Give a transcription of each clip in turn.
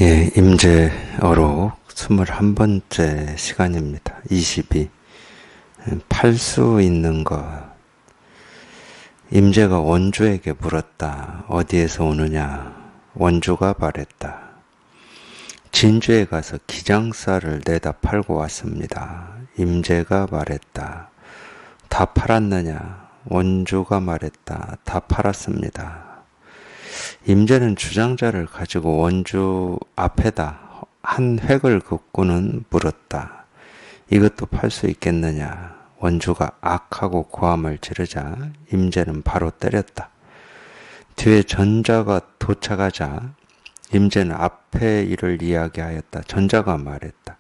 예, 임재어록 21번째 시간입니다. 22. 팔 수 있는 것. 임재가 원주에게 물었다. 어디에서 오느냐? 원주가 말했다. 진주에 가서 기장쌀을 내다 팔고 왔습니다. 임재가 말했다. 다 팔았느냐? 원주가 말했다. 다 팔았습니다. 임재는 주장자를 가지고 원주 앞에다 한 획을 긋고는 물었다. 이것도 팔 수 있겠느냐? 원주가 악하고 고함을 지르자 임재는 바로 때렸다. 뒤에 전자가 도착하자 임재는 앞에 일을 이야기하였다. 전자가 말했다.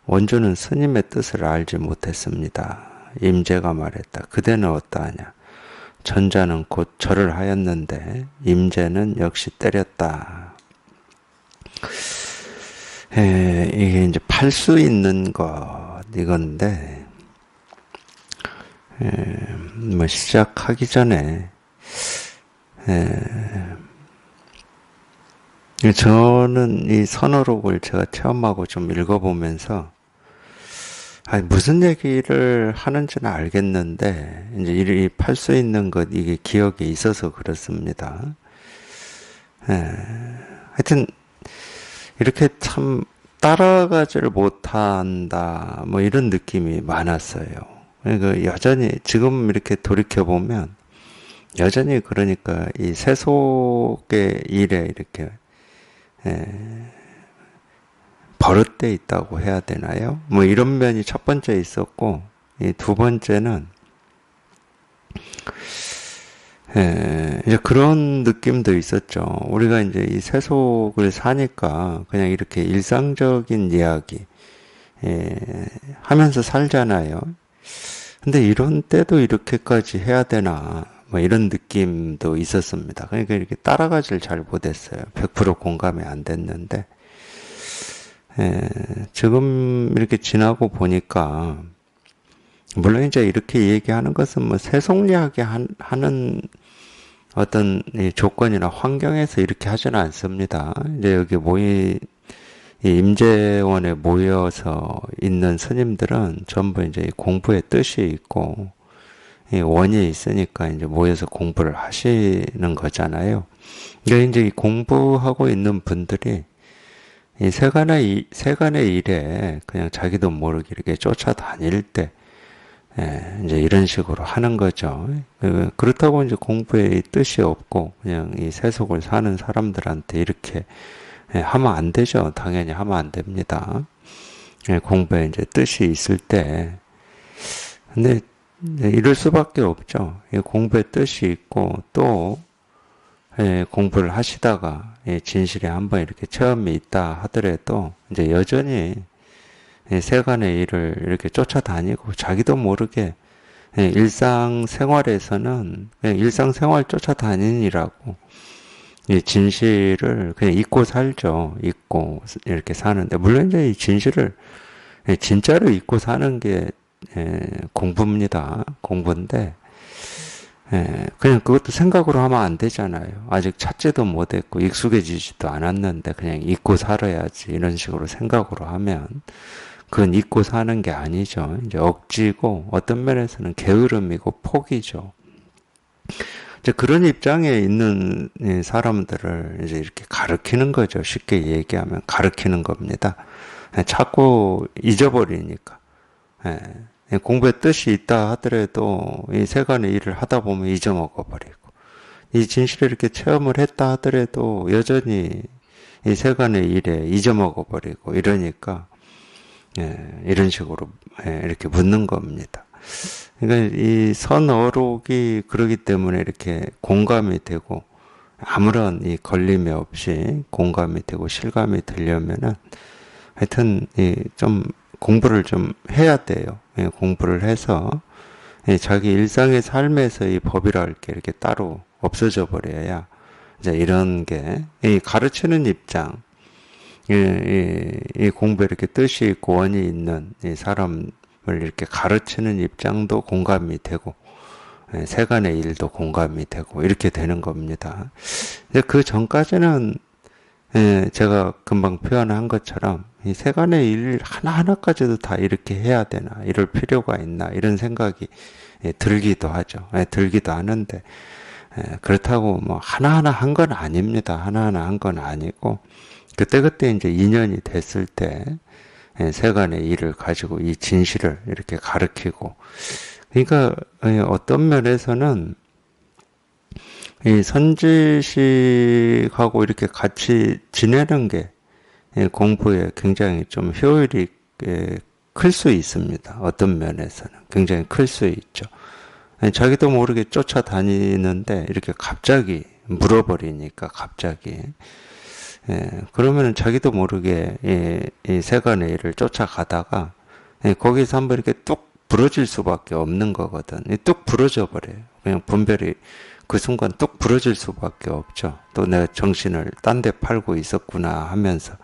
원주는 스님의 뜻을 알지 못했습니다. 임재가 말했다. 그대는 어떠하냐? 전자는 곧 절을 하였는데 임재는 역시 때렸다. 이게 이제 팔 수 있는 것 이건데 뭐 시작하기 전에 저는 이 선어록을 제가 체험하고 좀 읽어보면서 무슨 얘기를 하는지는 알겠는데, 이제 이 팔 수 있는 것, 이게 기억에 있어서 그렇습니다. 하여튼, 이렇게 참 따라가지를 못한다, 뭐 이런 느낌이 많았어요. 그러니까 여전히, 지금 이렇게 돌이켜보면, 여전히 그러니까 이 세속의 일에 이렇게, 버릇돼 있다고 해야 되나요? 뭐 이런 면이 첫 번째 있었고, 이 두 번째는 이제 그런 느낌도 있었죠. 우리가 이제 이 세속을 사니까 그냥 이렇게 일상적인 이야기 하면서 살잖아요. 근데 이런 때도 이렇게까지 해야 되나? 뭐 이런 느낌도 있었습니다. 그러니까 이렇게 따라가질 잘 못했어요. 100% 공감이 안 됐는데. 지금 이렇게 지나고 보니까, 물론 이제 이렇게 얘기하는 것은 뭐 세속리하게 하는 어떤 조건이나 환경에서 이렇게 하지는 않습니다. 이제 여기 이 임재원에 모여서 있는 스님들은 전부 이제 공부의 뜻이 있고, 이 원이 있으니까 이제 모여서 공부를 하시는 거잖아요. 그러니까 이제 이 공부하고 있는 분들이 이 세간의 일에 그냥 자기도 모르게 이렇게 쫓아다닐 때, 이제 이런 식으로 하는 거죠. 그렇다고 이제 공부에 뜻이 없고, 그냥 이 세속을 사는 사람들한테 이렇게 하면 안 되죠. 당연히 하면 안 됩니다. 공부에 이제 뜻이 있을 때, 근데 이럴 수밖에 없죠. 공부에 뜻이 있고, 또, 공부를 하시다가 진실에 한번 이렇게 체험이 있다 하더라도 이제 여전히 세간의 일을 이렇게 쫓아다니고 자기도 모르게 일상생활에서는 그냥 일상생활 쫓아다니느라고 진실을 그냥 잊고 살죠. 잊고 이렇게 사는데, 물론 이제 이 진실을 진짜로 잊고 사는 게 공부입니다. 공부인데 그냥 그것도 생각으로 하면 안 되잖아요. 아직 찾지도 못했고 익숙해지지도 않았는데 그냥 잊고 살아야지 이런 식으로 생각으로 하면 그건 잊고 사는 게 아니죠. 이제 억지고 어떤 면에서는 게으름이고 포기죠. 이제 그런 입장에 있는 사람들을 이제 이렇게 가르치는 거죠. 쉽게 얘기하면 가르치는 겁니다. 자꾸 잊어버리니까. 공부에 뜻이 있다 하더라도 이 세간의 일을 하다 보면 잊어먹어 버리고, 이 진실을 이렇게 체험을 했다 하더라도 여전히 이 세간의 일에 잊어먹어 버리고 이러니까 이런 식으로 이렇게 묻는 겁니다. 그러니까 이 선어록이 그러기 때문에 이렇게 공감이 되고 아무런 이 걸림이 없이 공감이 되고 실감이 되려면은 하여튼 좀 공부를 좀 해야 돼요. 공부를 해서 자기 일상의 삶에서 이 법이랄 게 이렇게 따로 없어져 버려야 이제 이런 게 가르치는 입장, 이 공부에 이렇게 뜻이 있고 원이 있는 이 사람을 이렇게 가르치는 입장도 공감이 되고 세간의 일도 공감이 되고 이렇게 되는 겁니다. 근데 그 전까지는 제가 금방 표현한 것처럼 이 세간의 일 하나하나까지도 다 이렇게 해야 되나, 이럴 필요가 있나, 이런 생각이 들기도 하죠. 들기도 하는데, 그렇다고 뭐 하나하나 한 건 아닙니다. 하나하나 한 건 아니고, 그때그때 이제 인연이 됐을 때, 세간의 일을 가지고 이 진실을 이렇게 가르치고, 그러니까 어떤 면에서는 이 선지식하고 이렇게 같이 지내는 게 공부에 굉장히 좀 효율이 클 수 있습니다. 어떤 면에서는 굉장히 클 수 있죠. 자기도 모르게 쫓아다니는데 이렇게 갑자기 물어버리니까 갑자기 그러면은 자기도 모르게 이 세간의 일을 쫓아가다가 거기서 한번 이렇게 뚝 부러질 수밖에 없는 거거든. 뚝 부러져 버려요. 그냥 분별이 그 순간 뚝 부러질 수밖에 없죠. 또 내가 정신을 딴 데 팔고 있었구나 하면서.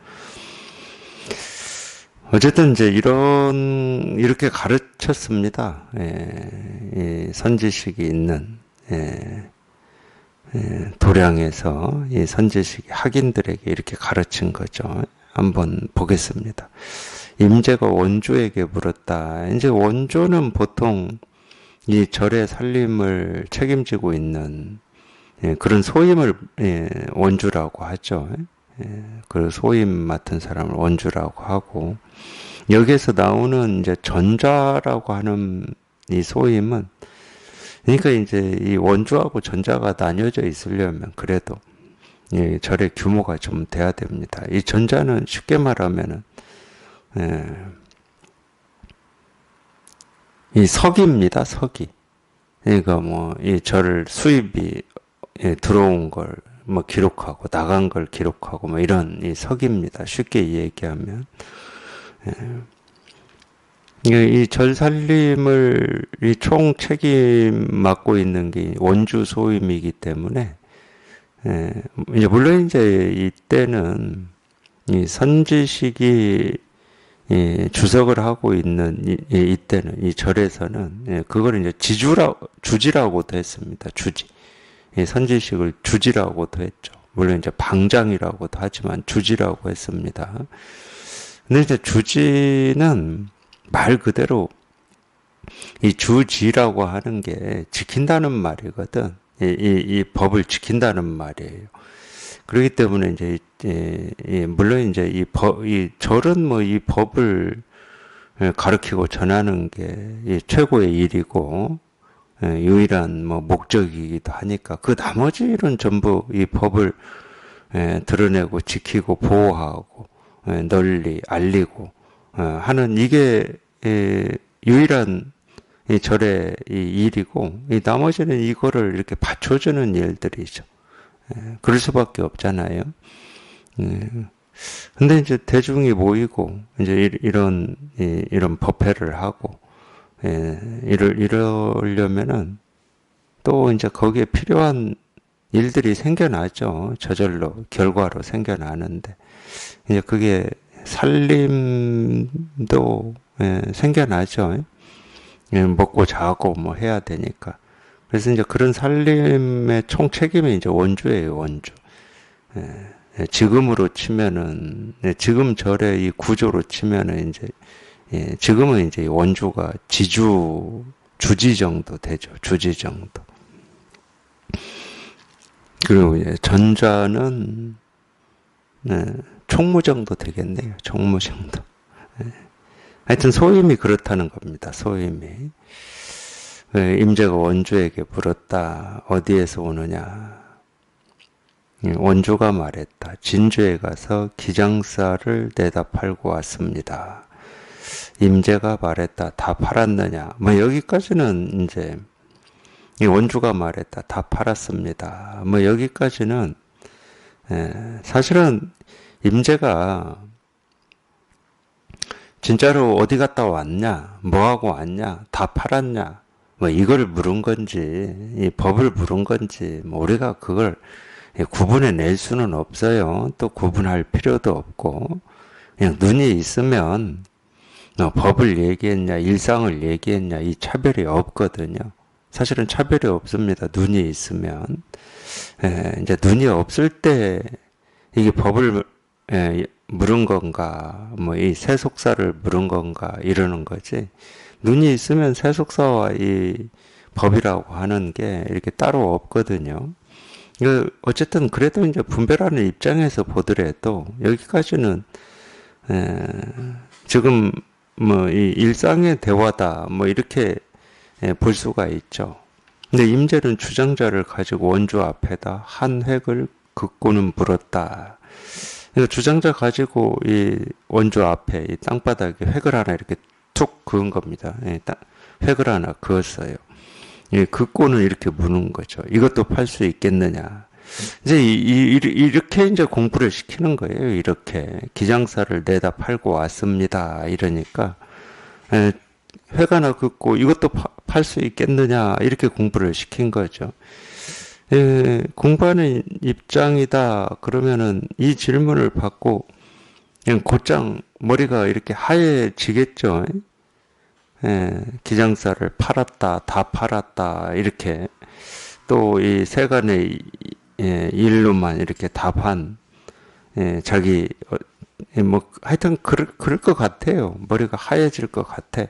어쨌든 이제 이렇게 가르쳤습니다. 이 선지식이 있는, 도량에서 이 선지식이 학인들에게 이렇게 가르친 거죠. 한번 보겠습니다. 임재가 원조에게 물었다. 이제 원조는 보통 이 절의 살림을 책임지고 있는 그런 소임을 원주라고 하죠. 그 소임 맡은 사람을 원주라고 하고, 여기에서 나오는 이제 전자라고 하는 이 소임은, 그러니까 이제 이 원주하고 전자가 나뉘어져 있으려면 그래도 이 절의 규모가 좀 돼야 됩니다. 이 전자는 쉽게 말하면은 이 서기입니다. 서기. 그러니까 뭐 이 절 수입이 들어온 걸 뭐 기록하고 나간 걸 기록하고 뭐 이런 이 서기입니다. 쉽게 얘기하면 이 절 살림을 이 총 책임 맡고 있는 게 원주 소임이기 때문에 이제 물론 이제 이때는 이 선지식이 주석을 하고 있는 이때는 이 절에서는 그걸 이제 주지라고도 했습니다. 주지. 선지식을 주지라고도 했죠. 물론 이제 방장이라고도 하지만 주지라고 했습니다. 근데 이제 주지는 말 그대로 이 주지라고 하는 게 지킨다는 말이거든. 이 법을 지킨다는 말이에요. 그렇기 때문에 이제 물론 이제 이 절은 뭐 이 법을 가르치고 전하는 게 최고의 일이고 유일한 뭐 목적이기도 하니까 그 나머지 일은 전부 이 법을 드러내고 지키고 보호하고 널리 알리고 하는 이게 유일한 이 절의 이 일이고 이 나머지는 이거를 이렇게 받쳐주는 일들이죠. 그럴 수밖에 없잖아요. 근데 이제 대중이 모이고 이제 이런 법회를 하고 이러려면은 또 이제 거기에 필요한 일들이 생겨나죠. 저절로 결과로 생겨나는데 이제 그게 살림도 생겨나죠. 먹고 자고 뭐 해야 되니까. 그래서 이제 그런 살림의 총 책임이 이제 원주예요, 원주. 지금으로 치면은, 지금 절의 이 구조로 치면은 이제, 지금은 이제 원주가 주지 정도 되죠. 주지 정도. 그리고 이제 전자는, 총무 정도 되겠네요. 총무 정도. 하여튼 소임이 그렇다는 겁니다. 소임이. 임재가 원주에게 물었다. 어디에서 오느냐? 원주가 말했다. 진주에 가서 기장쌀을 내다 팔고 왔습니다. 임재가 말했다. 다 팔았느냐? 뭐 여기까지는 이제 원주가 말했다. 다 팔았습니다. 뭐 여기까지는 사실은 임재가 진짜로 어디 갔다 왔냐? 뭐하고 왔냐? 다 팔았냐? 뭐 이걸 물은 건지 이 법을 물은 건지 뭐 우리가 그걸 구분해 낼 수는 없어요. 또 구분할 필요도 없고 그냥 눈이 있으면 법을 얘기했냐 일상을 얘기했냐 이 차별이 없거든요. 사실은 차별이 없습니다. 눈이 있으면 이제 눈이 없을 때 이게 법을 물은 건가, 뭐 이 세속사를 물은 건가 이러는 거지. 눈이 있으면 세속사와 이 법이라고 하는 게 이렇게 따로 없거든요. 어쨌든 그래도 이제 분별하는 입장에서 보더라도 여기까지는 에, 지금 뭐 이 일상의 대화다 뭐 이렇게 볼 수가 있죠. 근데 임재는 주장자를 가지고 원주 앞에다 한 획을 긋고는 물었다. 그러니까 주장자 가지고 이 원주 앞에 이 땅바닥에 획을 하나 이렇게 툭 그은 겁니다. 획을 하나 그었어요. 긋고는 이렇게 무는 거죠. 이것도 팔 수 있겠느냐. 이제 이렇게 이제 공부를 시키는 거예요. 이렇게 기장사를 내다 팔고 왔습니다. 이러니까 획 하나 긋고 이것도 팔 수 있겠느냐 이렇게 공부를 시킨 거죠. 공부하는 입장이다 그러면은 이 질문을 받고 그냥 곧장 머리가 이렇게 하얘지겠죠. 기장사를 팔았다, 다 팔았다 이렇게 또 이 세간의 일로만 이렇게 답한 자기 뭐 하여튼 그럴 것 같아요. 머리가 하얘질 것 같아.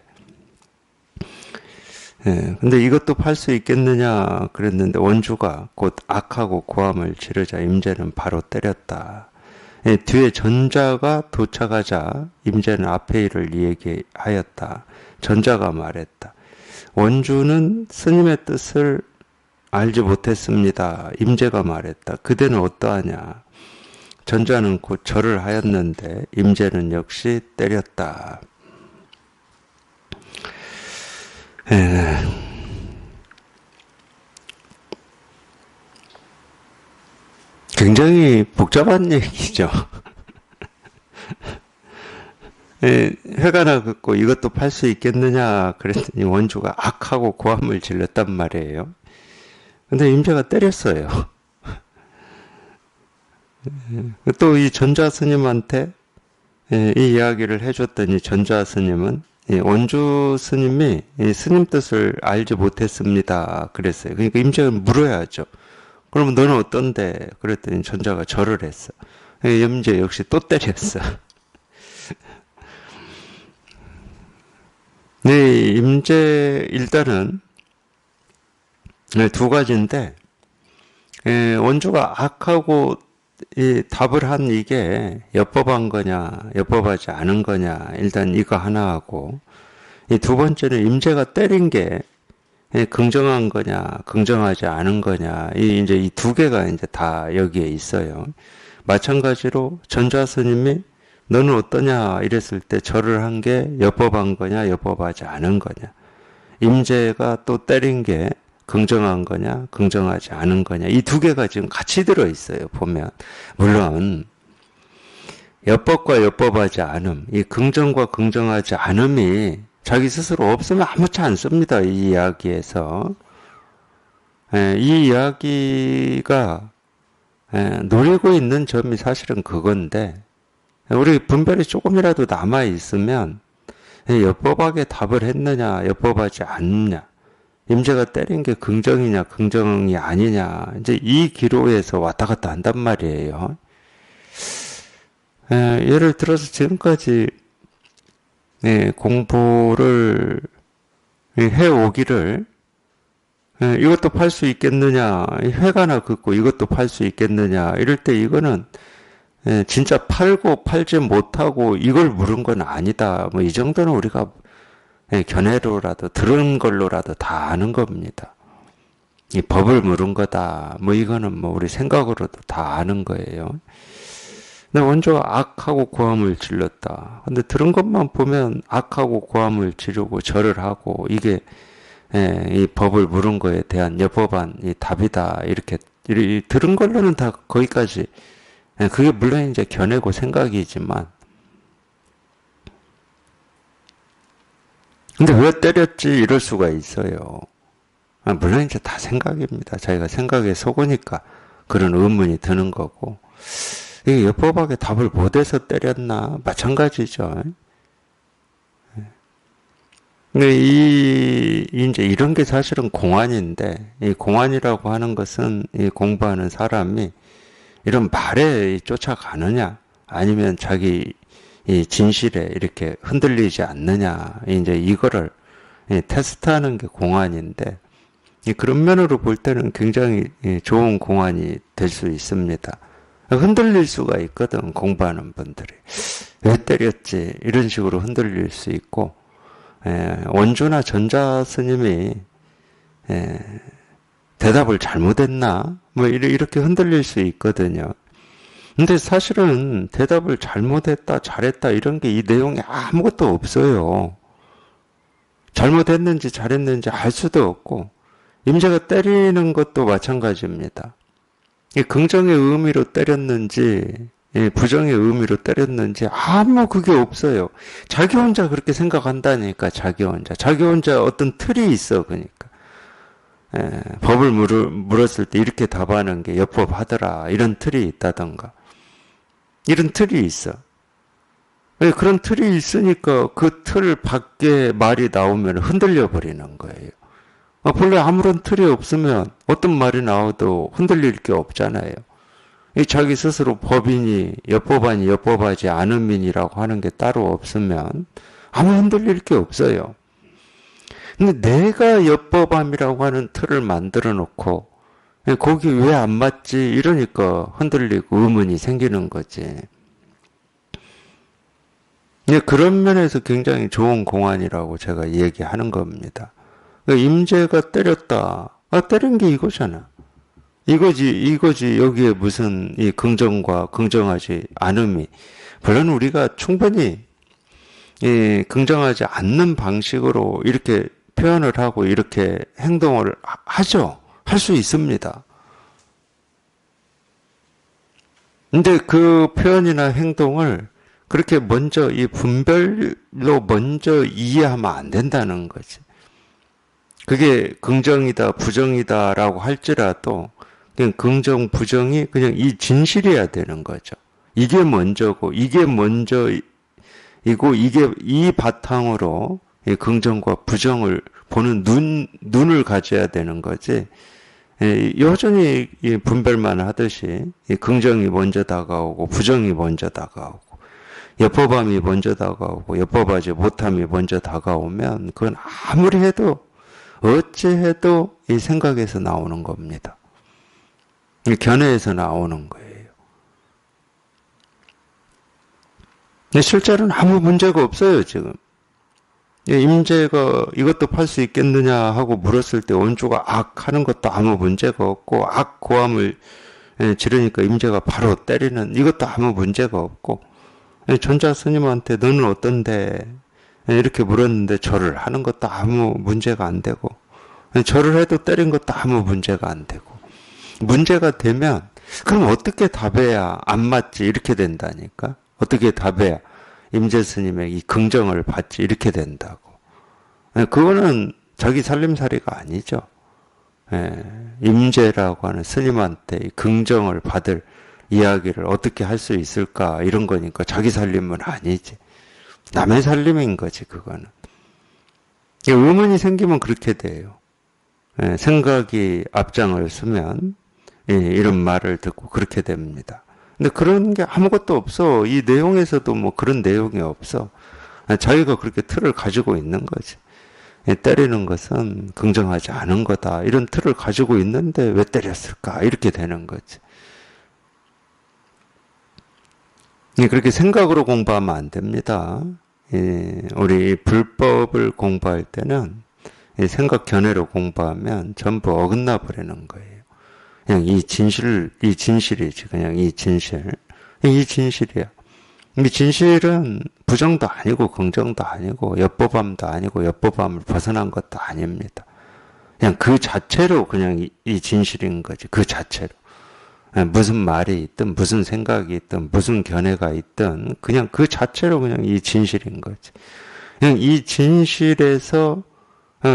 근데 이것도 팔 수 있겠느냐 그랬는데 원주가 곧 악하고 고함을 지르자 임재는 바로 때렸다. 뒤에 전자가 도착하자 임재는 앞에 일을 얘기하였다. 전자가 말했다. 원주는 스님의 뜻을 알지 못했습니다. 임재가 말했다. 그대는 어떠하냐? 전자는 곧 절을 하였는데 임재는 역시 때렸다. 굉장히 복잡한 얘기죠. 회가나 긋고 이것도 팔 수 있겠느냐 그랬더니 원주가 악하고 고함을 질렀단 말이에요. 근데 임재가 때렸어요. 또 이 전자 스님한테 이 이야기를 해줬더니 전자 스님은 원주 스님이 스님 뜻을 알지 못했습니다. 그랬어요. 그러니까 임재가 물어야죠. 그러면 너는 어떤데? 그랬더니 전자가 절을 했어. 임재 역시 또 때렸어. 네, 임재 일단은 두 가지인데 원주가 악하고 이 답을 한 이게 엽법한 거냐, 엽법하지 않은 거냐, 일단 이거 하나 하고, 이 두 번째는 임재가 때린 게 긍정한 거냐, 긍정하지 않은 거냐, 이제 이 두 개가 이제 다 여기에 있어요. 마찬가지로 전자 스님이 너는 어떠냐 이랬을 때 절을 한 게 엽법한 거냐, 엽법하지 않은 거냐, 임재가 또 때린 게 긍정한 거냐, 긍정하지 않은 거냐. 이 두 개가 지금 같이 들어있어요, 보면. 물론, 엽법과 엽법하지 않음, 이 긍정과 긍정하지 않음이 자기 스스로 없으면 아무렇지 않습니다, 이 이야기에서. 이 이야기가 노리고 있는 점이 사실은 그건데, 우리 분별이 조금이라도 남아있으면, 엽법하게 답을 했느냐, 엽법하지 않느냐. 임재가 때린 게 긍정이냐 긍정이 아니냐 이제 이 기로에서 왔다 갔다 한단 말이에요. 예를 들어서 지금까지 공부를 해오기를 이것도 팔 수 있겠느냐 회가나 긋고 이것도 팔 수 있겠느냐 이럴 때 이거는 진짜 팔고 팔지 못하고 이걸 물은 건 아니다. 뭐 이 정도는 우리가 견해로라도 들은 걸로라도 다 아는 겁니다. 이 법을 물은 거다. 뭐 이거는 뭐 우리 생각으로도 다 아는 거예요. 근데 원조가 악하고 고함을 질렀다. 근데 들은 것만 보면 악하고 고함을 지르고 절을 하고 이게 이 법을 물은 거에 대한 여법한 이 답이다. 이렇게 들은 걸로는 다 거기까지. 그게 물론 이제 견해고 생각이지만 근데 왜 때렸지? 이럴 수가 있어요. 물론 이제 다 생각입니다. 자기가 생각에 속으니까 그런 의문이 드는 거고. 이게 엽법하게 답을 못해서 때렸나? 마찬가지죠. 근데 이제 이런 게 사실은 공안인데, 이 공안이라고 하는 것은 이 공부하는 사람이 이런 말에 쫓아가느냐, 아니면 자기 이 진실에 이렇게 흔들리지 않느냐, 이제 이거를 테스트하는 게 공안인데, 그런 면으로 볼 때는 굉장히 좋은 공안이 될 수 있습니다. 흔들릴 수가 있거든, 공부하는 분들이. 왜 때렸지? 이런 식으로 흔들릴 수 있고, 원주나 전자 스님이 대답을 잘못했나? 뭐 이렇게 흔들릴 수 있거든요. 근데 사실은 대답을 잘못했다, 잘했다 이런 게 이 내용에 아무것도 없어요. 잘못했는지 잘했는지 알 수도 없고, 임자가 때리는 것도 마찬가지입니다. 긍정의 의미로 때렸는지 부정의 의미로 때렸는지 아무 그게 없어요. 자기 혼자 그렇게 생각한다니까. 자기 혼자 어떤 틀이 있어. 그러니까 법을 물었을 때 이렇게 답하는 게 여법하더라, 이런 틀이 있다던가, 이런 틀이 있어. 그런 틀이 있으니까 그 틀 밖에 말이 나오면 흔들려 버리는 거예요. 본래 아무런 틀이 없으면 어떤 말이 나와도 흔들릴 게 없잖아요. 자기 스스로 법이니 여법하니 여법하지 않음이니라고 하는 게 따로 없으면 아무 흔들릴 게 없어요. 근데 내가 여법함이라고 하는 틀을 만들어 놓고 거기 왜 안 맞지? 이러니까 흔들리고 의문이 생기는 거지. 그런 면에서 굉장히 좋은 공안이라고 제가 얘기하는 겁니다. 임재가 때렸다. 때린 게 이거잖아. 이거지. 여기에 무슨 이 긍정과 긍정하지 않음이. 물론 우리가 충분히 긍정하지 않는 방식으로 이렇게 표현을 하고 이렇게 행동을 하죠. 할 수 있습니다. 근데 그 표현이나 행동을 그렇게 먼저 이 분별로 먼저 이해하면 안 된다는 거지. 그게 긍정이다, 부정이다라고 할지라도 그냥 긍정, 부정이 그냥 이 진실이어야 되는 거죠. 이게 먼저고, 이게 먼저이고, 이게 이 바탕으로 이 긍정과 부정을 보는 눈을 가져야 되는 거지. 여전히 분별만 하듯이 긍정이 먼저 다가오고, 부정이 먼저 다가오고, 여법함이 먼저 다가오고, 여법하지 못함이 먼저 다가오면 그건 아무리 해도 어찌해도 이 생각에서 나오는 겁니다. 이 견해에서 나오는 거예요. 근데 실제로는 아무 문제가 없어요, 지금. 임재가 이것도 팔 수 있겠느냐 하고 물었을 때 원주가 악 하는 것도 아무 문제가 없고, 악 고함을 지르니까 임재가 바로 때리는 이것도 아무 문제가 없고, 전자 스님한테 너는 어떤데? 이렇게 물었는데 절을 하는 것도 아무 문제가 안 되고, 절을 해도 때린 것도 아무 문제가 안 되고, 문제가 되면 그럼 어떻게 답해야 안 맞지? 이렇게 된다니까. 어떻게 답해야 임재 스님의 이 긍정을 받지? 이렇게 된다고. 그거는 자기 살림살이가 아니죠. 임재라고 하는 스님한테 이 긍정을 받을 이야기를 어떻게 할 수 있을까? 이런 거니까 자기 살림은 아니지. 남의 살림인 거지, 그거는. 의문이 생기면 그렇게 돼요. 생각이 앞장을 서면 이런 말을 듣고 그렇게 됩니다. 근데 그런 게 아무것도 없어. 이 내용에서도 뭐 그런 내용이 없어. 자기가 그렇게 틀을 가지고 있는 거지. 때리는 것은 긍정하지 않은 거다. 이런 틀을 가지고 있는데 왜 때렸을까? 이렇게 되는 거지. 그렇게 생각으로 공부하면 안 됩니다. 우리 불법을 공부할 때는 생각 견해로 공부하면 전부 어긋나 버리는 거예요. 그냥 이 진실이지. 그냥 이 진실이야. 이 진실은 부정도 아니고 긍정도 아니고 엿보밤도 아니고 엿보밤을 벗어난 것도 아닙니다. 그냥 그 자체로 그냥 이 진실인 거지. 그 자체로. 무슨 말이 있든 무슨 생각이 있든 무슨 견해가 있든 그냥 그 자체로 그냥 이 진실인 거지. 그냥 이 진실에서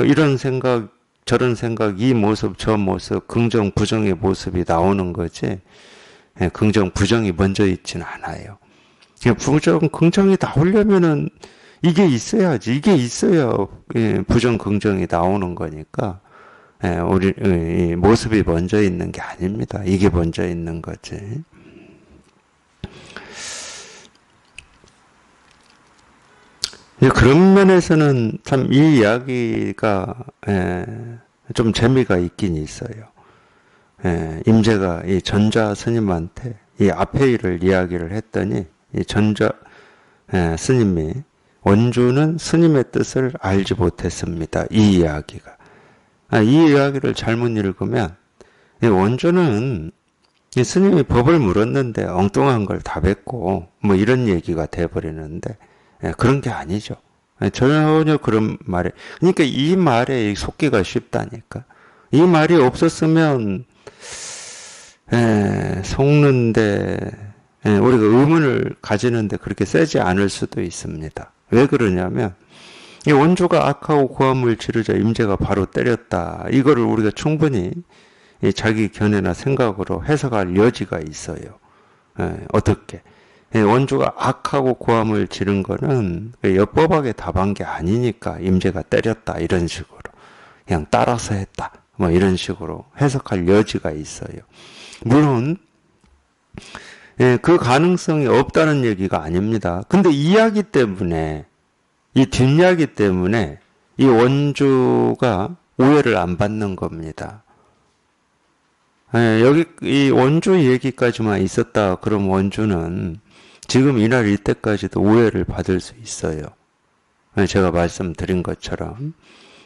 이런 생각 저런 생각 이 모습 저 모습 긍정 부정의 모습이 나오는 거지. 긍정 부정이 먼저 있지는 않아요. 부정 긍정이 나오려면은 이게 있어야지. 이게 있어야 부정 긍정이 나오는 거니까. 우리 모습이 먼저 있는 게 아닙니다. 이게 먼저 있는 거지. 이제 그런 면에서는 참 이 이야기가 좀 재미가 있긴 있어요. 임재가 이 전자 스님한테 이 앞에 일을 이야기를 했더니 이 전자 스님이 원주는 스님의 뜻을 알지 못했습니다. 이 이야기가. 이 이야기를 잘못 읽으면 이 원주는 이 스님이 법을 물었는데 엉뚱한 걸 답했고 뭐 이런 얘기가 돼버리는데 그런 게 아니죠. 전혀 그런 말에 그러니까 이 말에 속기가 쉽다니까. 이 말이 없었으면 속는데 우리가 의문을 가지는데 그렇게 세지 않을 수도 있습니다. 왜 그러냐면 이 원주가 악하고 고함을 지르자 임재가 바로 때렸다. 이거를 우리가 충분히 자기 견해나 생각으로 해석할 여지가 있어요. 어떻게? 원주가 악하고 고함을 지른 거는 엿법하게 답한 게 아니니까 임재가 때렸다 이런 식으로 그냥 따라서 했다 뭐 이런 식으로 해석할 여지가 있어요. 물론 그 가능성이 없다는 얘기가 아닙니다. 근데 이야기 때문에 이 뒷이야기 때문에 이 원주가 오해를 안 받는 겁니다. 여기 이 원주 얘기까지만 있었다 그럼 원주는 지금 이날 이때까지도 오해를 받을 수 있어요. 제가 말씀드린 것처럼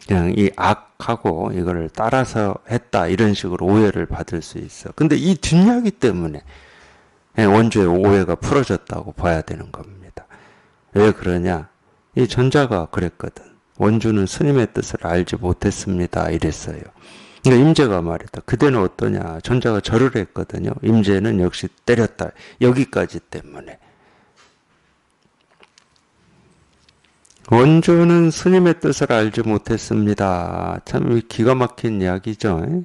그냥 이 악하고 이거를 따라서 했다 이런 식으로 오해를 받을 수 있어. 근데 이 뒷이야기 때문에 원주의 오해가 풀어졌다고 봐야 되는 겁니다. 왜 그러냐? 이 전자가 그랬거든. 원주는 스님의 뜻을 알지 못했습니다. 이랬어요. 그러니까 임재가 말했다. 그대는 어떠냐? 전자가 절을 했거든요. 임재는 역시 때렸다. 여기까지 때문에. 원주는 스님의 뜻을 알지 못했습니다. 참 기가 막힌 이야기죠.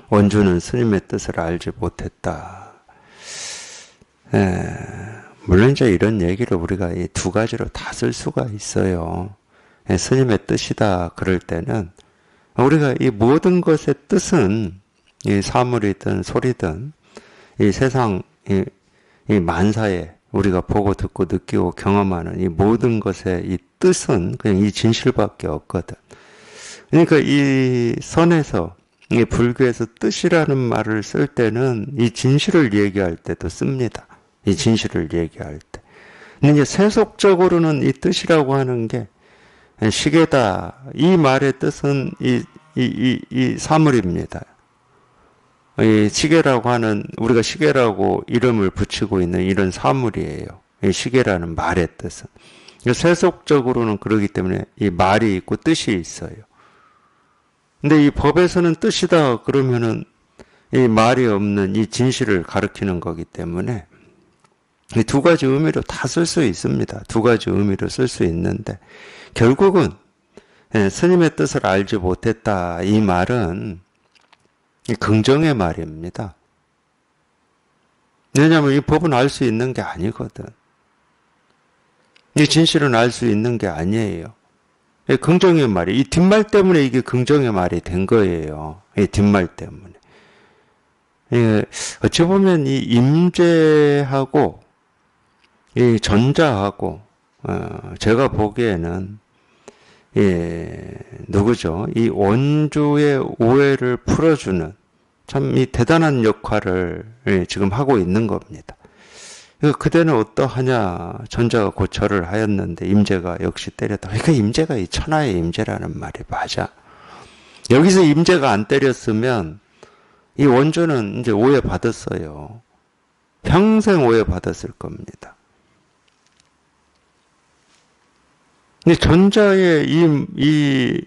원주는 스님의 뜻을 알지 못했다. 물론 이제 이런 얘기를 우리가 이 두 가지로 다 쓸 수가 있어요. 스님의 뜻이다 그럴 때는 우리가 이 모든 것의 뜻은 이 사물이든 소리든 이 세상 이 만사에 우리가 보고 듣고 느끼고 경험하는 이 모든 것의 이 뜻은 그냥 이 진실밖에 없거든. 그러니까 이 선에서 이 불교에서 뜻이라는 말을 쓸 때는 이 진실을 얘기할 때도 씁니다. 이 진실을 얘기할 때. 근데 이제 세속적으로는 이 뜻이라고 하는 게 시계다. 이 말의 뜻은 이 사물입니다. 이 시계라고 하는, 우리가 시계라고 이름을 붙이고 있는 이런 사물이에요. 이 시계라는 말의 뜻은. 세속적으로는 그러기 때문에 이 말이 있고 뜻이 있어요. 근데 이 법에서는 뜻이다 그러면은 이 말이 없는 이 진실을 가리키는 거기 때문에 이 두 가지 의미로 다 쓸 수 있습니다. 두 가지 의미로 쓸 수 있는데 결국은 스님의 뜻을 알지 못했다. 이 말은 긍정의 말입니다. 왜냐하면 이 법은 알 수 있는 게 아니거든. 이 진실은 알 수 있는 게 아니에요. 긍정의 말이, 이 뒷말 때문에 이게 긍정의 말이 된 거예요. 이 뒷말 때문에. 어찌 보면 이 임재하고 이 전자하고 제가 보기에는 누구죠? 이 원주의 오해를 풀어주는 참 이 대단한 역할을 지금 하고 있는 겁니다. 그대는 어떠하냐? 전자가 고철을 하였는데 임재가 역시 때렸다. 그러니까 임재가 이 천하의 임재라는 말이 맞아. 여기서 임재가 안 때렸으면 이 원주는 이제 오해 받았어요. 평생 오해 받았을 겁니다. 근데 전자의 이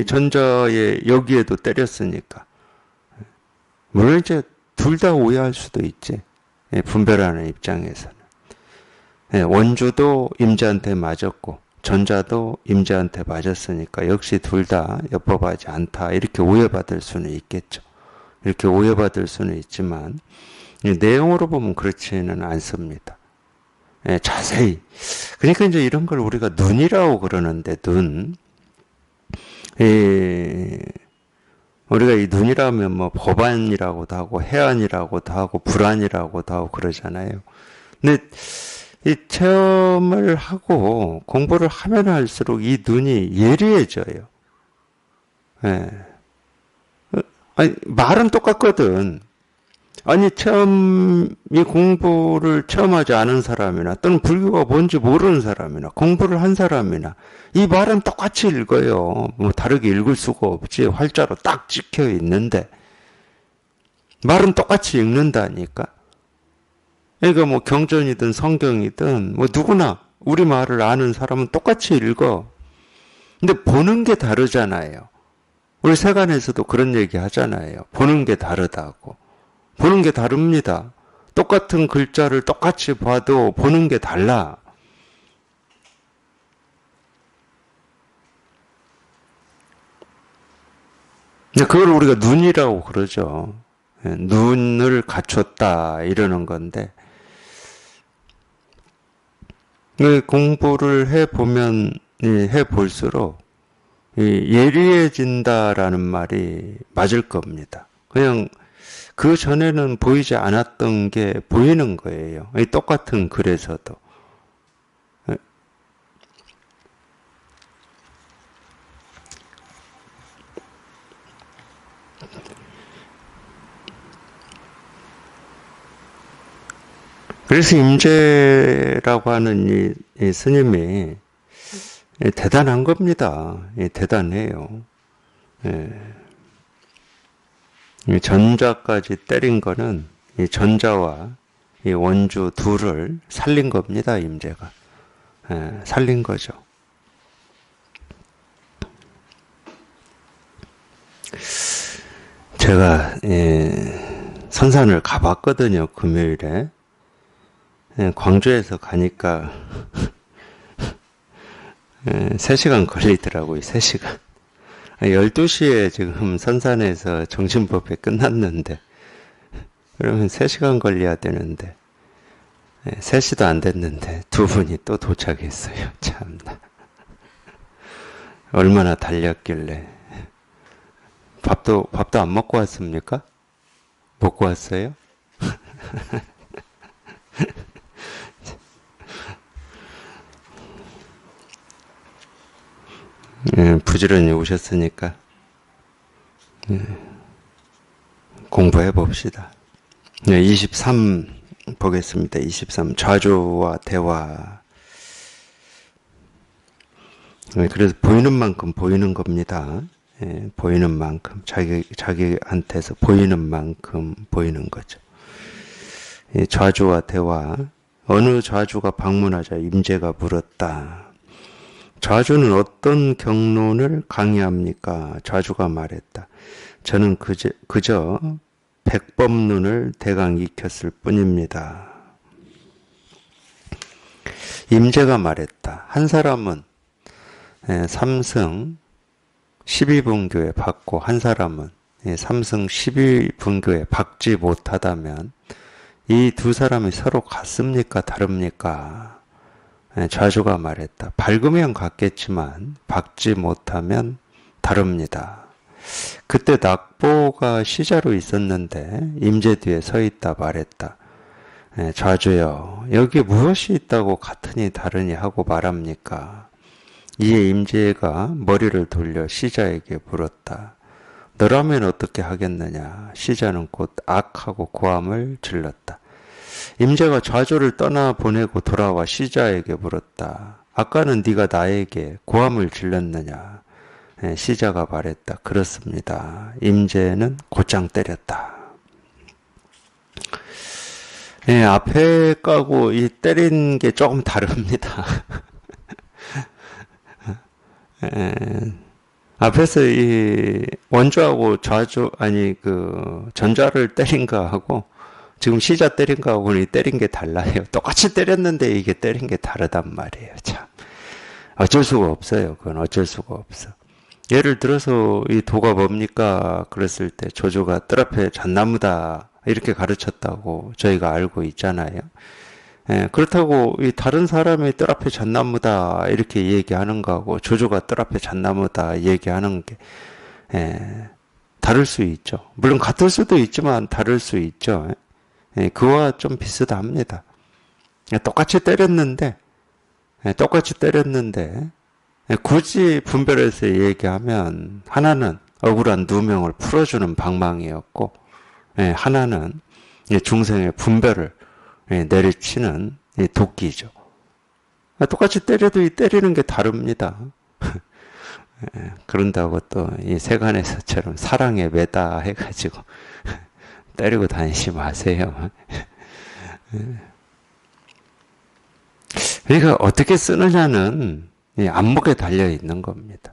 전자의 여기에도 때렸으니까. 물론 이제 둘 다 오해할 수도 있지. 분별하는 입장에서는. 원주도 임재한테 맞았고 전자도 임재한테 맞았으니까 역시 둘 다 엿법하지 않다. 이렇게 오해받을 수는 있겠죠. 이렇게 오해받을 수는 있지만 내용으로 보면 그렇지는 않습니다. 자세히. 그러니까 이제 이런 걸 우리가 눈이라고 그러는데 눈. 우리가 이 눈이라면 뭐 법안이라고도 하고 해안이라고도 하고 불안이라고도 하고 그러잖아요. 근데 이 체험을 하고 공부를 하면 할수록 이 눈이 예리해져요. 예. 아니, 말은 똑같거든. 아니, 이 공부를 체험하지 않은 사람이나 또는 불교가 뭔지 모르는 사람이나 공부를 한 사람이나 이 말은 똑같이 읽어요. 뭐 다르게 읽을 수가 없지. 활자로 딱 찍혀 있는데 말은 똑같이 읽는다니까. 그러니까 뭐 경전이든 성경이든 뭐 누구나 우리 말을 아는 사람은 똑같이 읽어. 근데 보는 게 다르잖아요. 우리 세간에서도 그런 얘기 하잖아요. 보는 게 다르다고. 보는 게 다릅니다. 똑같은 글자를 똑같이 봐도 보는 게 달라. 그걸 우리가 눈이라고 그러죠. 눈을 갖췄다 이러는 건데 공부를 해보면 해볼수록 예리해진다라는 말이 맞을 겁니다. 그냥 그 전에는 보이지 않았던 게 보이는 거예요. 똑같은 글에서도. 그래서 임재라고 하는 이 스님이 대단한 겁니다. 대단해요. 전자까지 때린 거는 이 전자와 이 원주 둘을 살린 겁니다. 임재가. 살린 거죠. 제가 선산을 가봤거든요. 금요일에. 광주에서 가니까 3시간 걸리더라고요. 3시간. 12시에 지금 선산에서 정신법회 끝났는데 그러면 3시간 걸려야 되는데 3시도 안 됐는데 두 분이 또 도착했어요. 참나. 얼마나 달렸길래. 밥도 안 먹고 왔습니까? 먹고 왔어요? 부지런히 오셨으니까 공부해 봅시다. 23 보겠습니다. 23 좌조와 대화. 그래서 보이는 만큼 보이는 겁니다. 보이는 만큼 자기한테서 보이는 만큼 보이는 거죠. 좌조와 대화. 어느 좌조가 방문하자 임재가 물었다. 좌주는 어떤 경론을 강의합니까? 좌주가 말했다. 저는 그저 백법론을 대강 익혔을 뿐입니다. 임재가 말했다. 한 사람은 삼승 12분교에 받고 한 사람은 삼승 12분교에 받지 못하다면 이 두 사람이 서로 같습니까? 다릅니까? 좌주가 말했다. 밝으면 같겠지만 받지 못하면 다릅니다. 그때 낙보가 시자로 있었는데 임재 뒤에 서 있다 말했다. 좌주여, 여기 무엇이 있다고 같으니 다르니 하고 말합니까? 이에 임재가 머리를 돌려 시자에게 물었다. 너라면 어떻게 하겠느냐? 시자는 곧 악하고 고함을 질렀다. 임재가 좌조를 떠나보내고 돌아와 시자에게 물었다. 아까는 네가 나에게 고함을 질렀느냐? 시자가 말했다. 그렇습니다. 임재는 곧장 때렸다. 앞에 까고 이 때린 게 조금 다릅니다. 앞에서 이 원주하고 좌조, 전자를 때린 거하고 지금 시자 때린 거하고는 때린 게 달라요. 똑같이 때렸는데 이게 때린 게 다르단 말이에요. 참. 어쩔 수가 없어요. 그건 어쩔 수가 없어. 예를 들어서 이 도가 뭡니까? 그랬을 때 조조가 뜰 앞에 잣나무다. 이렇게 가르쳤다고 저희가 알고 있잖아요. 그렇다고 이 다른 사람이 뜰 앞에 잣나무다. 이렇게 얘기하는 거하고 조조가 뜰 앞에 잣나무다. 얘기하는 게, 다를 수 있죠. 물론 같을 수도 있지만 다를 수 있죠. 그와 좀 비슷합니다. 똑같이 때렸는데, 굳이 분별해서 얘기하면, 하나는 억울한 누명을 풀어주는 방망이였고, 하나는 중생의 분별을 내리치는 도끼죠. 똑같이 때려도 이 때리는 게 다릅니다. 그런다고 또 이 세간에서처럼 사랑에 매다 해가지고 때리고 다니지 마세요. 그러니까 어떻게 쓰느냐는 이 안목에 달려 있는 겁니다.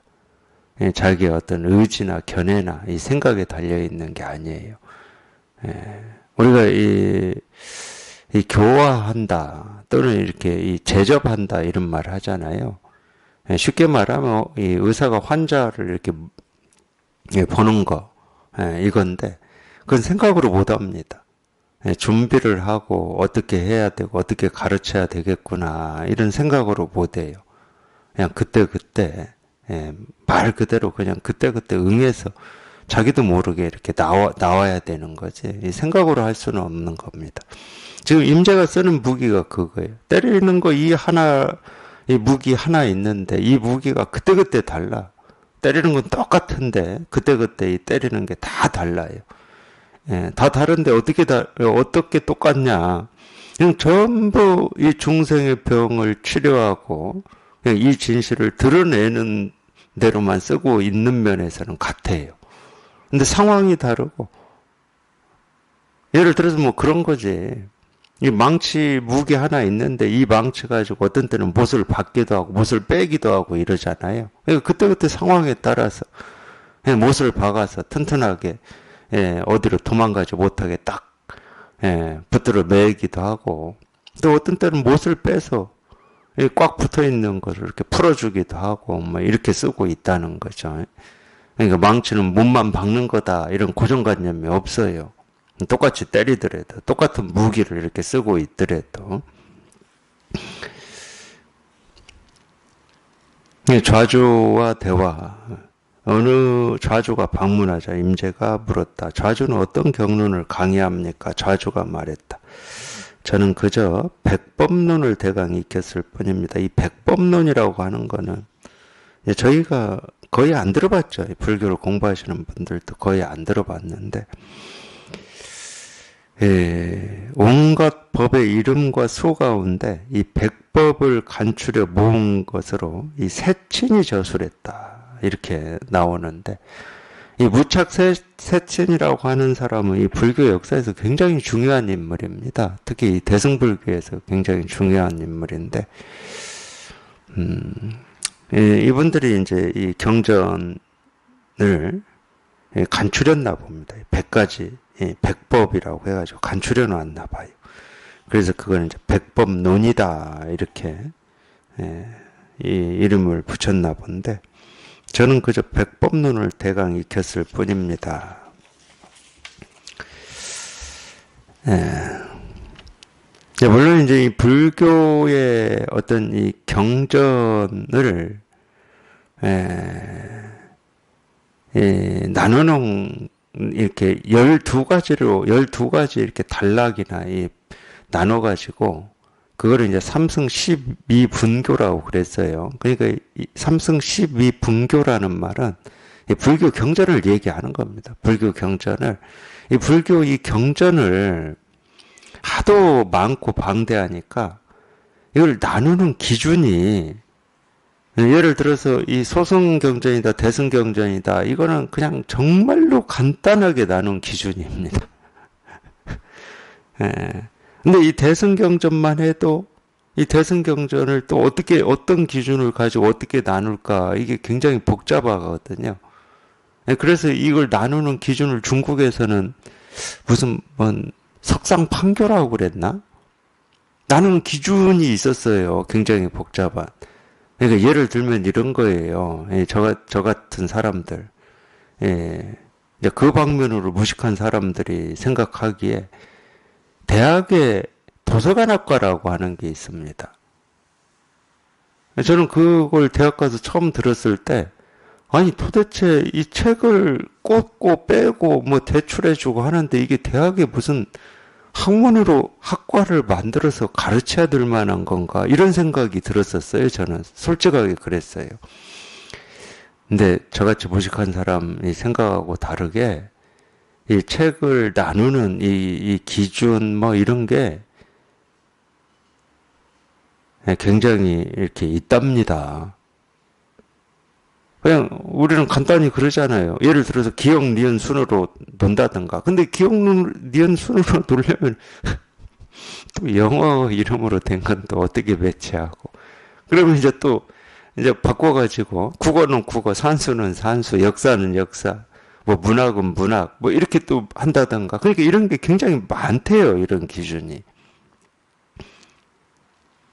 자기의 어떤 의지나 견해나 이 생각에 달려 있는 게 아니에요. 우리가 이 교화한다 또는 이렇게 이 제접한다 이런 말 하잖아요. 쉽게 말하면 이 의사가 환자를 이렇게 보는 거 이건데 그건 생각으로 못 합니다. 준비를 하고 어떻게 해야 되고 어떻게 가르쳐야 되겠구나 이런 생각으로 못 해요. 그냥 그때그때 말 그대로 그냥 그때그때 응해서 자기도 모르게 이렇게 나와야 되는 거지. 이 생각으로 할 수는 없는 겁니다. 지금 임재가 쓰는 무기가 그거예요. 때리는 거 이 무기 하나 있는데 이 무기가 그때그때 달라. 때리는 건 똑같은데 그때그때 이 때리는 게 다 달라요. 다 다른데 어떻게 똑같냐. 그냥 전부 이 중생의 병을 치료하고 그냥 이 진실을 드러내는 대로만 쓰고 있는 면에서는 같아요. 근데 상황이 다르고 예를 들어서 뭐 그런 거지. 이 망치 무게 하나 있는데 이 망치 가지고 어떤 때는 못을 받기도 하고 못을 빼기도 하고 이러잖아요. 그러니까 그때그때 상황에 따라서 못을 박아서 튼튼하게 어디로 도망가지 못하게 딱 붙들어 매기도 하고 또 어떤 때는 못을 빼서 꽉 붙어 있는 것을 이렇게 풀어주기도 하고 뭐 이렇게 쓰고 있다는 거죠. 그러니까 망치는 못만 박는 거다 이런 고정관념이 없어요. 똑같이 때리더라도 똑같은 무기를 이렇게 쓰고 있더라도 좌주와 대화 어느 좌주가 방문하자 임재가 물었다. 좌주는 어떤 경론을 강의합니까? 좌주가 말했다. 저는 그저 백법론을 대강 익혔을 뿐입니다. 이 백법론이라고 하는 거는 저희가 거의 안 들어봤죠. 불교를 공부하시는 분들도 거의 안 들어봤는데 온갖 법의 이름과 수 가운데 이 백법을 간추려 모은 것으로 이 세친이 저술했다 이렇게 나오는데 이 무착 세친이라고 하는 사람은 이 불교 역사에서 굉장히 중요한 인물입니다. 특히 이 대승불교에서 굉장히 중요한 인물인데 이분들이 이제 이 경전을 간추렸나 봅니다. 100가지 백법이라고 해가지고 간추려 놨나 봐요. 그래서 그거는 이제 백법론이다 이렇게 이 이름을 붙였나 본데 저는 그저 백법론을 대강 익혔을 뿐입니다. 물론 이제 이 불교의 어떤 이 경전을 나누는 이렇게 12가지 이렇게 단락이나 나눠가지고, 그거를 이제 삼승 12분교라고 그랬어요. 그러니까 이 삼승 12분교라는 말은 이 불교 경전을 얘기하는 겁니다. 불교 경전을. 이 불교 이 경전을 하도 많고 방대하니까 이걸 나누는 기준이 예를 들어서 이 소승경전이다, 대승경전이다, 이거는 그냥 정말로 간단하게 나눈 기준입니다. 근데 이 대승경전만 해도 이 대승경전을 또 어떤 기준을 가지고 어떻게 나눌까, 이게 굉장히 복잡하거든요. 그래서 이걸 나누는 기준을 중국에서는 무슨 석상판교라고 그랬나? 나누는 기준이 있었어요. 굉장히 복잡한. 그러니까 예를 들면 이런 거예요. 저 같은 사람들, 이제 그 방면으로 무식한 사람들이 생각하기에 대학에 도서관학과라고 하는 게 있습니다. 저는 그걸 대학 가서 처음 들었을 때, 아니 도대체 이 책을 꽂고 빼고 뭐 대출해주고 하는데 이게 대학에 무슨 학문으로 학과를 만들어서 가르쳐야 될 만한 건가? 이런 생각이 들었었어요. 저는 솔직하게 그랬어요. 근데 저같이 무식한 사람이 생각하고 다르게 이 책을 나누는 이 기준 뭐 이런 게 굉장히 이렇게 있답니다. 그냥 우리는 간단히 그러잖아요. 예를 들어서 기역, 니은, 순으로 논다든가. 근데 기역, 니은, 순으로 놀려면 또 영어 이름으로 된 건 또 어떻게 매치하고. 그러면 이제 또 이제 바꿔가지고 국어는 국어, 산수는 산수, 역사는 역사, 뭐 문학은 문학, 뭐 이렇게 또 한다든가. 그러니까 이런 게 굉장히 많대요. 이런 기준이.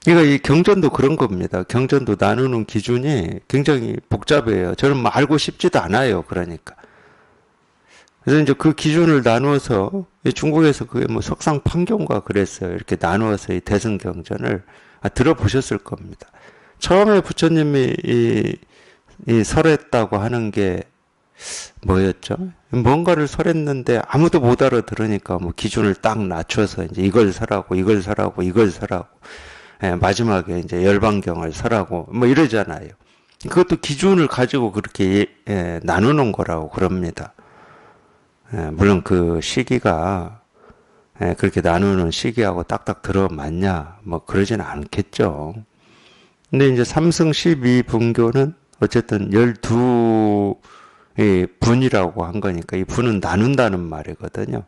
그러니까 이 경전도 그런 겁니다. 경전도 나누는 기준이 굉장히 복잡해요. 저는 뭐 알고 싶지도 않아요. 그러니까. 그래서 이제 그 기준을 나누어서 중국에서 그게 뭐 석상판경과 그랬어요. 이렇게 나누어서 이 대승경전을 들어보셨을 겁니다. 처음에 부처님이 이 설했다고 하는 게 뭐였죠? 뭔가를 설했는데 아무도 못 알아들으니까 뭐 기준을 딱 낮춰서 이제 이걸 설하고 이걸 설하고 이걸 설하고 마지막에 이제 열반경을 설하고 뭐 이러잖아요. 그것도 기준을 가지고 그렇게 나누는 거라고 그럽니다. 물론 그 시기가 그렇게 나누는 시기하고 딱딱 들어맞냐 뭐 그러진 않겠죠. 근데 이제 삼승 12분교는 어쨌든 12분이라고 한 거니까 이 분은 나눈다는 말이거든요.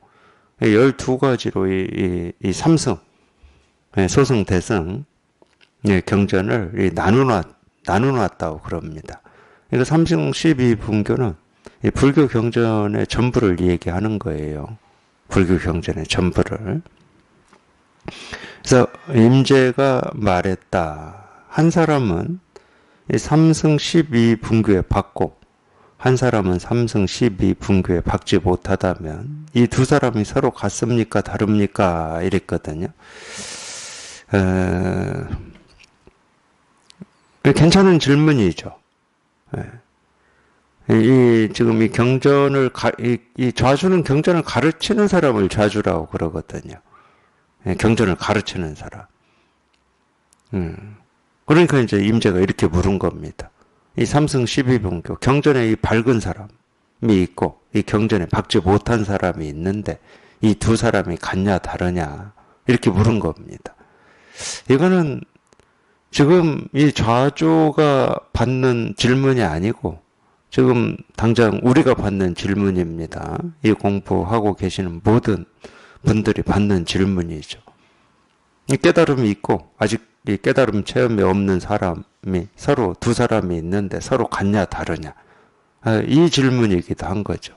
12가지로 이 삼승 소승 대승 경전을 나누놨다고 그럽니다. 그러니까 삼승 12분교는 불교 경전의 전부를 얘기하는 거예요. 불교 경전의 전부를. 그래서 임재가 말했다. 한 사람은 삼승 12분교에 받고 한 사람은 삼승 12분교에 받지 못하다면 이 두 사람이 서로 같습니까? 다릅니까? 이랬거든요. 괜찮은 질문이죠. 지금 이 경전을, 이 좌주는 경전을 가르치는 사람을 좌주라고 그러거든요. 경전을 가르치는 사람. 그러니까 이제 임재가 이렇게 물은 겁니다. 이 삼승 12분교, 경전에 이 밝은 사람이 있고, 이 경전에 박지 못한 사람이 있는데, 이 두 사람이 같냐, 다르냐, 이렇게 물은 겁니다. 이거는 지금 이 좌조가 받는 질문이 아니고 지금 당장 우리가 받는 질문입니다. 이 공부하고 계시는 모든 분들이 받는 질문이죠. 이 깨달음이 있고 아직 이 깨달음 체험이 없는 사람이 서로 두 사람이 있는데 서로 같냐 다르냐 이 질문이기도 한 거죠.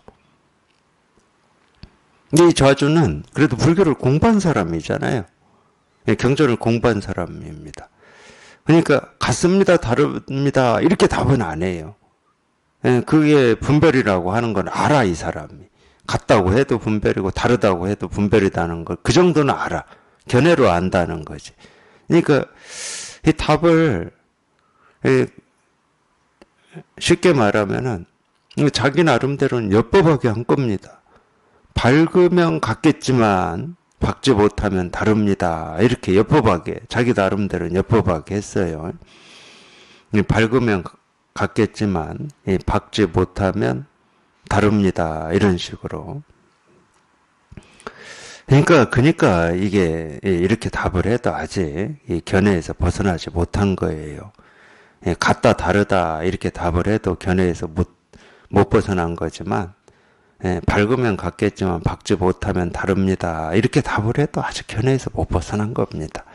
이 좌조는 그래도 불교를 공부한 사람이잖아요. 경전을 공부한 사람입니다. 그러니까 같습니다, 다릅니다 이렇게 답은 안 해요. 그게 분별이라고 하는 건 알아. 이 사람이 같다고 해도 분별이고 다르다고 해도 분별이다는 걸 그 정도는 알아. 견해로 안다는 거지. 그러니까 이 답을 쉽게 말하면은 자기 나름대로는 엿법하게 한 겁니다. 밝으면 같겠지만 박지 못하면 다릅니다. 이렇게 엿법하게 자기 나름대로는 엿법하게 했어요. 밝으면 같겠지만 박지 못하면 다릅니다. 이런 식으로. 그러니까 이게 이렇게 답을 해도 아직 이 견해에서 벗어나지 못한 거예요. 같다 다르다 이렇게 답을 해도 견해에서 못 벗어난 거지만 밝으면 같겠지만 박지 못하면 다릅니다. 이렇게 답을 해도 아직 견해에서 못 벗어난 겁니다.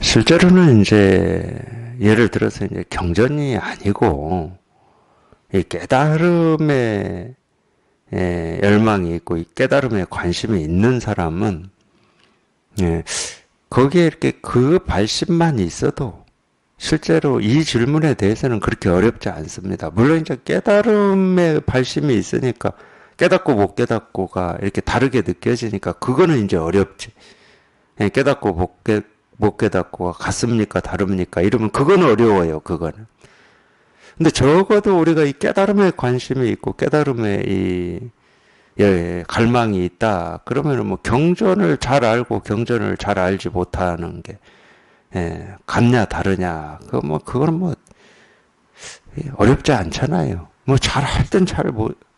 실제로는 이제 예를 들어서 이제 경전이 아니고 이 깨달음에 열망이 있고 이 깨달음에 관심이 있는 사람은 거기에 이렇게 그 발심만 있어도 실제로 이 질문에 대해서는 그렇게 어렵지 않습니다. 물론 이제 깨달음에 발심이 있으니까 깨닫고 못 깨닫고가 이렇게 다르게 느껴지니까 그거는 이제 어렵지. 깨닫고 못 깨닫고가 같습니까? 다릅니까? 이러면 그건 어려워요. 그거는. 근데 적어도 우리가 이 깨달음에 관심이 있고 깨달음에 이 갈망이 있다. 그러면은 뭐 경전을 잘 알고 경전을 잘 알지 못하는 게 같냐 다르냐. 그거는 뭐 어렵지 않잖아요. 뭐 잘 알든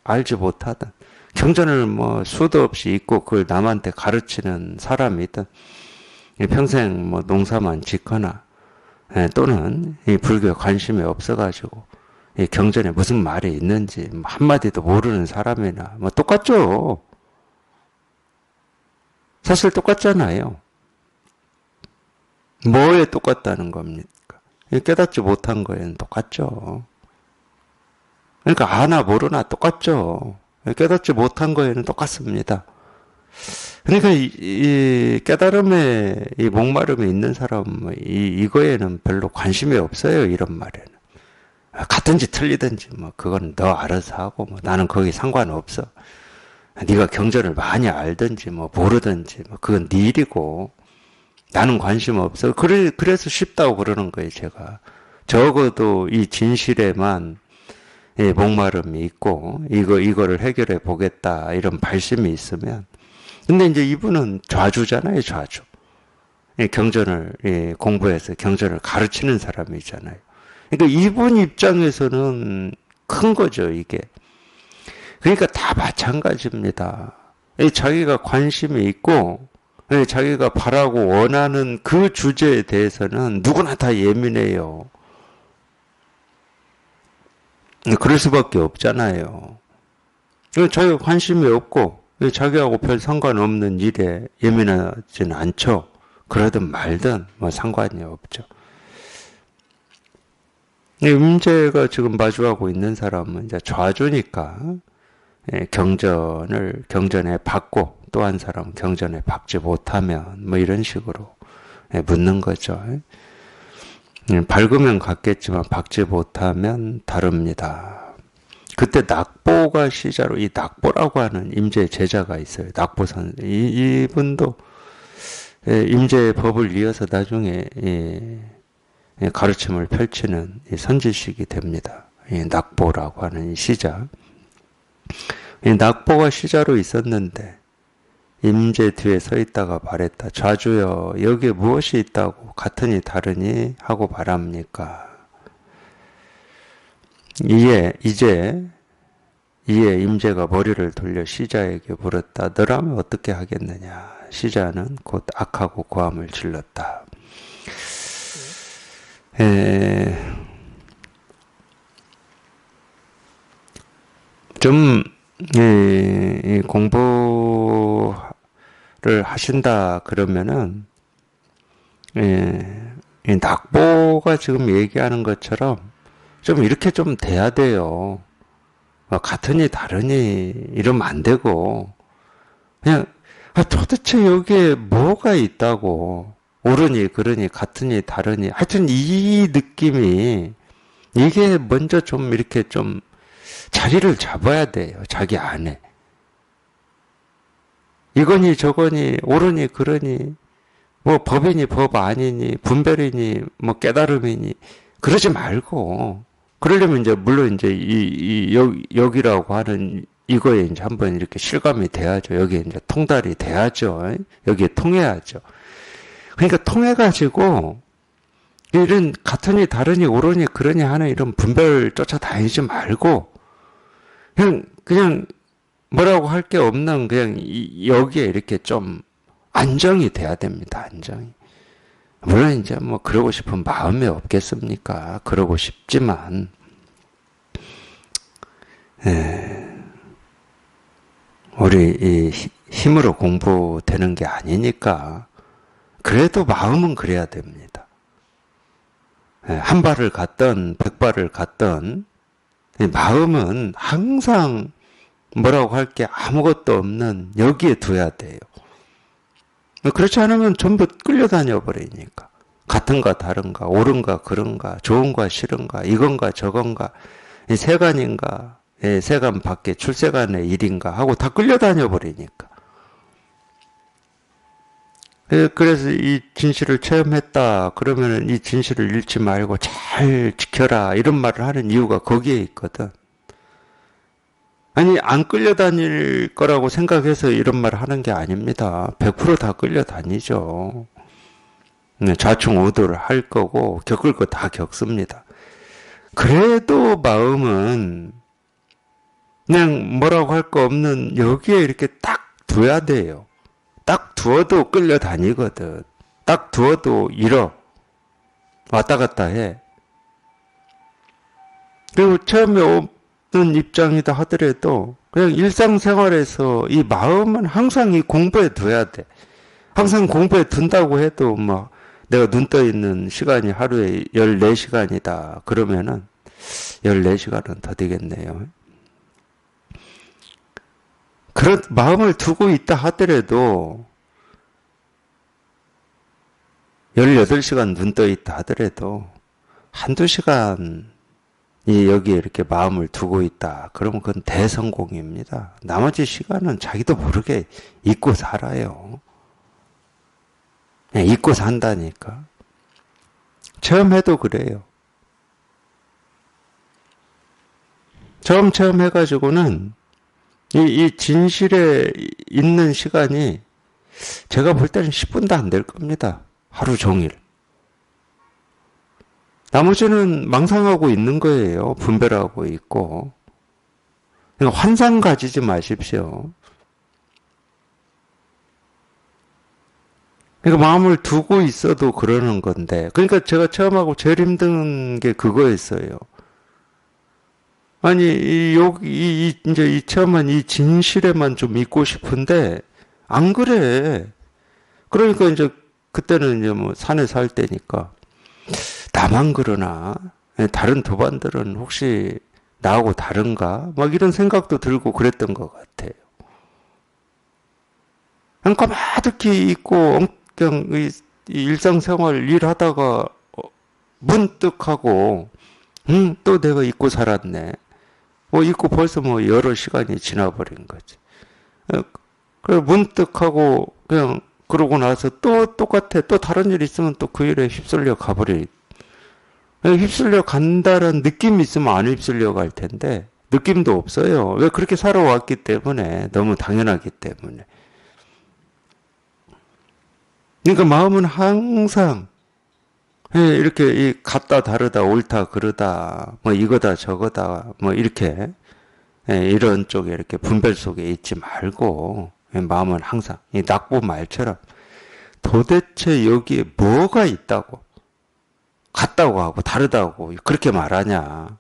알지 못하든 경전을 뭐 수도 없이 읽고 그걸 남한테 가르치는 사람이든 평생 뭐 농사만 짓거나 또는 이 불교에 관심이 없어가지고 이 경전에 무슨 말이 있는지 한마디도 모르는 사람이나 뭐 똑같죠. 사실 똑같잖아요. 뭐에 똑같다는 겁니까? 깨닫지 못한 거에는 똑같죠. 그러니까 아나 모르나 똑같죠. 깨닫지 못한 거에는 똑같습니다. 그러니까 이 깨달음에 이 목마름이 있는 사람은 이거에는 별로 관심이 없어요. 이런 말에는. 같든지 틀리든지 뭐 그건 너 알아서 하고 뭐 나는 거기 상관없어. 네가 경전을 많이 알든지 뭐 모르든지 뭐 그건 네 일이고 나는 관심 없어. 그래서 쉽다고 그러는 거예요, 제가. 적어도 이 진실에만 목마름이 있고 이거를 해결해 보겠다 이런 발심이 있으면. 근데 이제 이분은 좌주잖아요, 좌주. 경전을 공부해서 경전을 가르치는 사람이잖아요. 그러니까 이분 입장에서는 큰 거죠, 이게. 그러니까 다 마찬가지입니다. 자기가 관심이 있고 자기가 바라고 원하는 그 주제에 대해서는 누구나 다 예민해요. 그럴 수밖에 없잖아요. 자기가 관심이 없고 자기하고 별 상관없는 일에 예민하지는 않죠. 그러든 말든 뭐 상관이 없죠. 임재가 지금 마주하고 있는 사람은 이제 좌주니까 경전에 받고 또 한 사람 경전에 받지 못하면 뭐 이런 식으로 묻는 거죠. 밝으면 같겠지만 받지 못하면 다릅니다. 그때 낙보가 시자로 이 낙보라고 하는 임재 제자가 있어요. 낙보 선생. 이분도 임재의 법을 이어서 나중에 가르침을 펼치는 선지식이 됩니다. 낙보라고 하는 시자. 낙보가 시자로 있었는데 임재 뒤에 서 있다가 말했다. 좌주여, 여기에 무엇이 있다고 같으니 다르니 하고 말합니까? 이에 임재가 머리를 돌려 시자에게 물었다. 너라면 어떻게 하겠느냐? 시자는 곧 악하고 고함을 질렀다. 좀 공부를 하신다 그러면은 이 낙보가 지금 얘기하는 것처럼 좀 이렇게 좀 돼야 돼요. 같으니 다르니 이러면 안 되고 그냥 도대체 여기에 뭐가 있다고 옳으니 그러니 같으니 다르니 하여튼 이 느낌이 이게 먼저 좀 이렇게 좀 자리를 잡아야 돼요. 자기 안에. 이거니 저거니 옳으니 그러니 뭐 법이니 법 아니니 분별이니 뭐 깨달음이니 그러지 말고 그러려면 이제 물론 이제 여기라고 하는 이거에 이제 한번 이렇게 실감이 돼야죠. 여기에 이제 통달이 돼야죠. 여기에 통해야죠. 그러니까 통해가지고 이런 같으니 다르니 옳으니 그러니 하는 이런 분별 쫓아다니지 말고 그냥 뭐라고 할 게 없는 그냥 여기에 이렇게 좀 안정이 돼야 됩니다. 안정이. 물론 이제 뭐 그러고 싶은 마음이 없겠습니까? 그러고 싶지만 우리 이 힘으로 공부되는 게 아니니까 그래도 마음은 그래야 됩니다. 한 발을 갔든 100발을 갔든 마음은 항상 뭐라고 할 게 아무것도 없는 여기에 둬야 돼요. 그렇지 않으면 전부 끌려다녀 버리니까. 같은가 다른가 옳은가 그른가 좋은가 싫은가 이건가 저건가 세간인가 세간 밖에 출세간의 일인가 하고 다 끌려다녀 버리니까. 그래서 이 진실을 체험했다. 그러면은 이 진실을 잃지 말고 잘 지켜라. 이런 말을 하는 이유가 거기에 있거든. 아니, 안 끌려다닐 거라고 생각해서 이런 말을 하는 게 아닙니다. 100%다 끌려다니죠. 네, 좌충우돌을 할 거고, 겪을 거 다 겪습니다. 그래도 마음은 그냥 뭐라고 할 거 없는 여기에 이렇게 딱 둬야 돼요. 딱 두어도 끌려다니거든. 딱 두어도 잃어. 왔다 갔다 해. 그리고 처음에 오는 입장이다 하더라도 그냥 일상생활에서 이 마음은 항상 이 공부에 둬야 돼. 항상 공부에 둔다고 해도 뭐 내가 눈 떠 있는 시간이 하루에 14시간이다. 그러면은 14시간은 더 되겠네요. 그런 마음을 두고 있다 하더라도 18시간 눈 떠 있다 하더라도 한두 시간이 여기에 이렇게 마음을 두고 있다. 그러면 그건 대성공입니다. 나머지 시간은 자기도 모르게 잊고 살아요. 그냥 잊고 산다니까. 체험해도 그래요. 처음 해가지고는 이 진실에 있는 시간이 제가 볼 때는 10분도 안 될 겁니다. 하루 종일. 나머지는 망상하고 있는 거예요. 분별하고 있고. 그러니까 환상 가지지 마십시오. 그러니까 마음을 두고 있어도 그러는 건데. 그러니까 제가 처음 하고 제일 힘든 게 그거였어요. 아니, 이제 이 처음은 이 진실에만 좀 있고 싶은데, 안 그래. 그러니까 이제 그때는 이제 뭐 산에 살 때니까, 나만 그러나? 다른 도반들은 혹시 나하고 다른가? 막 이런 생각도 들고 그랬던 것 같아요. 그냥 까마득히 있고, 그냥 이 일상생활 일하다가 문득 하고, 또 내가 잊고 살았네. 뭐 잊고 벌써 뭐 여러 시간이 지나버린 거지. 그래 문득 하고 그냥 그러고 나서 또 똑같아. 또 다른 일 있으면 또 그 일에 휩쓸려 가버리. 휩쓸려 간다는 느낌이 있으면 안 휩쓸려 갈 텐데 느낌도 없어요. 왜 그렇게 살아왔기 때문에 너무 당연하기 때문에. 그러니까 마음은 항상 이렇게 이 같다 다르다 옳다 그르다 뭐 이거다 저거다 뭐 이렇게 이런 쪽에 이렇게 분별 속에 있지 말고 마음은 항상 이 낙보 말처럼 도대체 여기에 뭐가 있다고 같다고 하고 다르다고 그렇게 말하냐.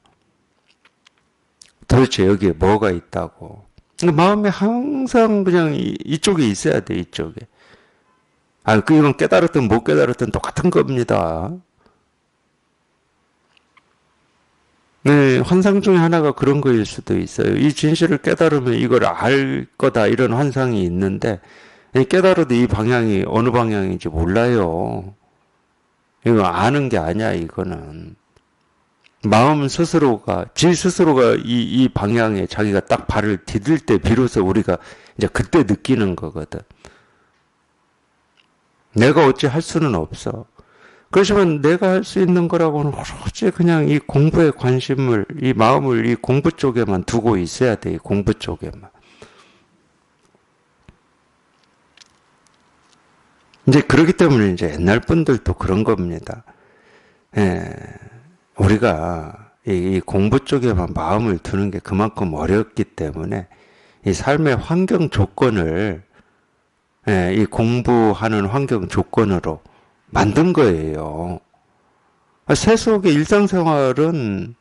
도대체 여기에 뭐가 있다고. 그러니까 마음에 항상 그냥 이쪽에 있어야 돼. 이쪽에. 이건 깨달았든 못 깨달았든 똑같은 겁니다. 네, 환상 중에 하나가 그런 거일 수도 있어요. 이 진실을 깨달으면 이걸 알 거다 이런 환상이 있는데 깨달아도 이 방향이 어느 방향인지 몰라요. 이거 아는 게 아니야 이거는. 마음 스스로가 지 스스로가 이 방향에 자기가 딱 발을 디딜 때 비로소 우리가 이제 그때 느끼는 거거든. 내가 어찌 할 수는 없어. 그렇지만 내가 할 수 있는 거라고는 오로지 그냥 이 공부에 관심을, 이 마음을 이 공부 쪽에만 두고 있어야 돼. 이 공부 쪽에만. 이제 그러기 때문에 이제 옛날 분들도 그런 겁니다. 예, 우리가 이 공부 쪽에만 마음을 두는 게 그만큼 어렵기 때문에 이 삶의 환경 조건을 이 공부하는 환경 조건으로 만든 거예요. 세속의 일상생활은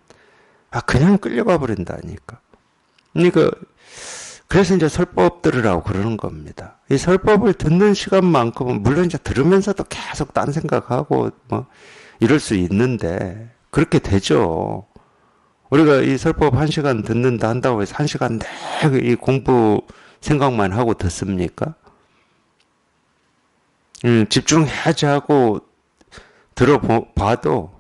그냥 끌려가 버린다니까. 그러니까 그래서 이제 설법 들으라고 그러는 겁니다. 이 설법을 듣는 시간만큼은 물론 이제 들으면서도 계속 딴 생각하고 뭐 이럴 수 있는데 그렇게 되죠. 우리가 이 설법 1시간 듣는다 한다고 해서 1시간 내이 공부 생각만 하고 듣습니까? 집중해야지 하고 들어봐도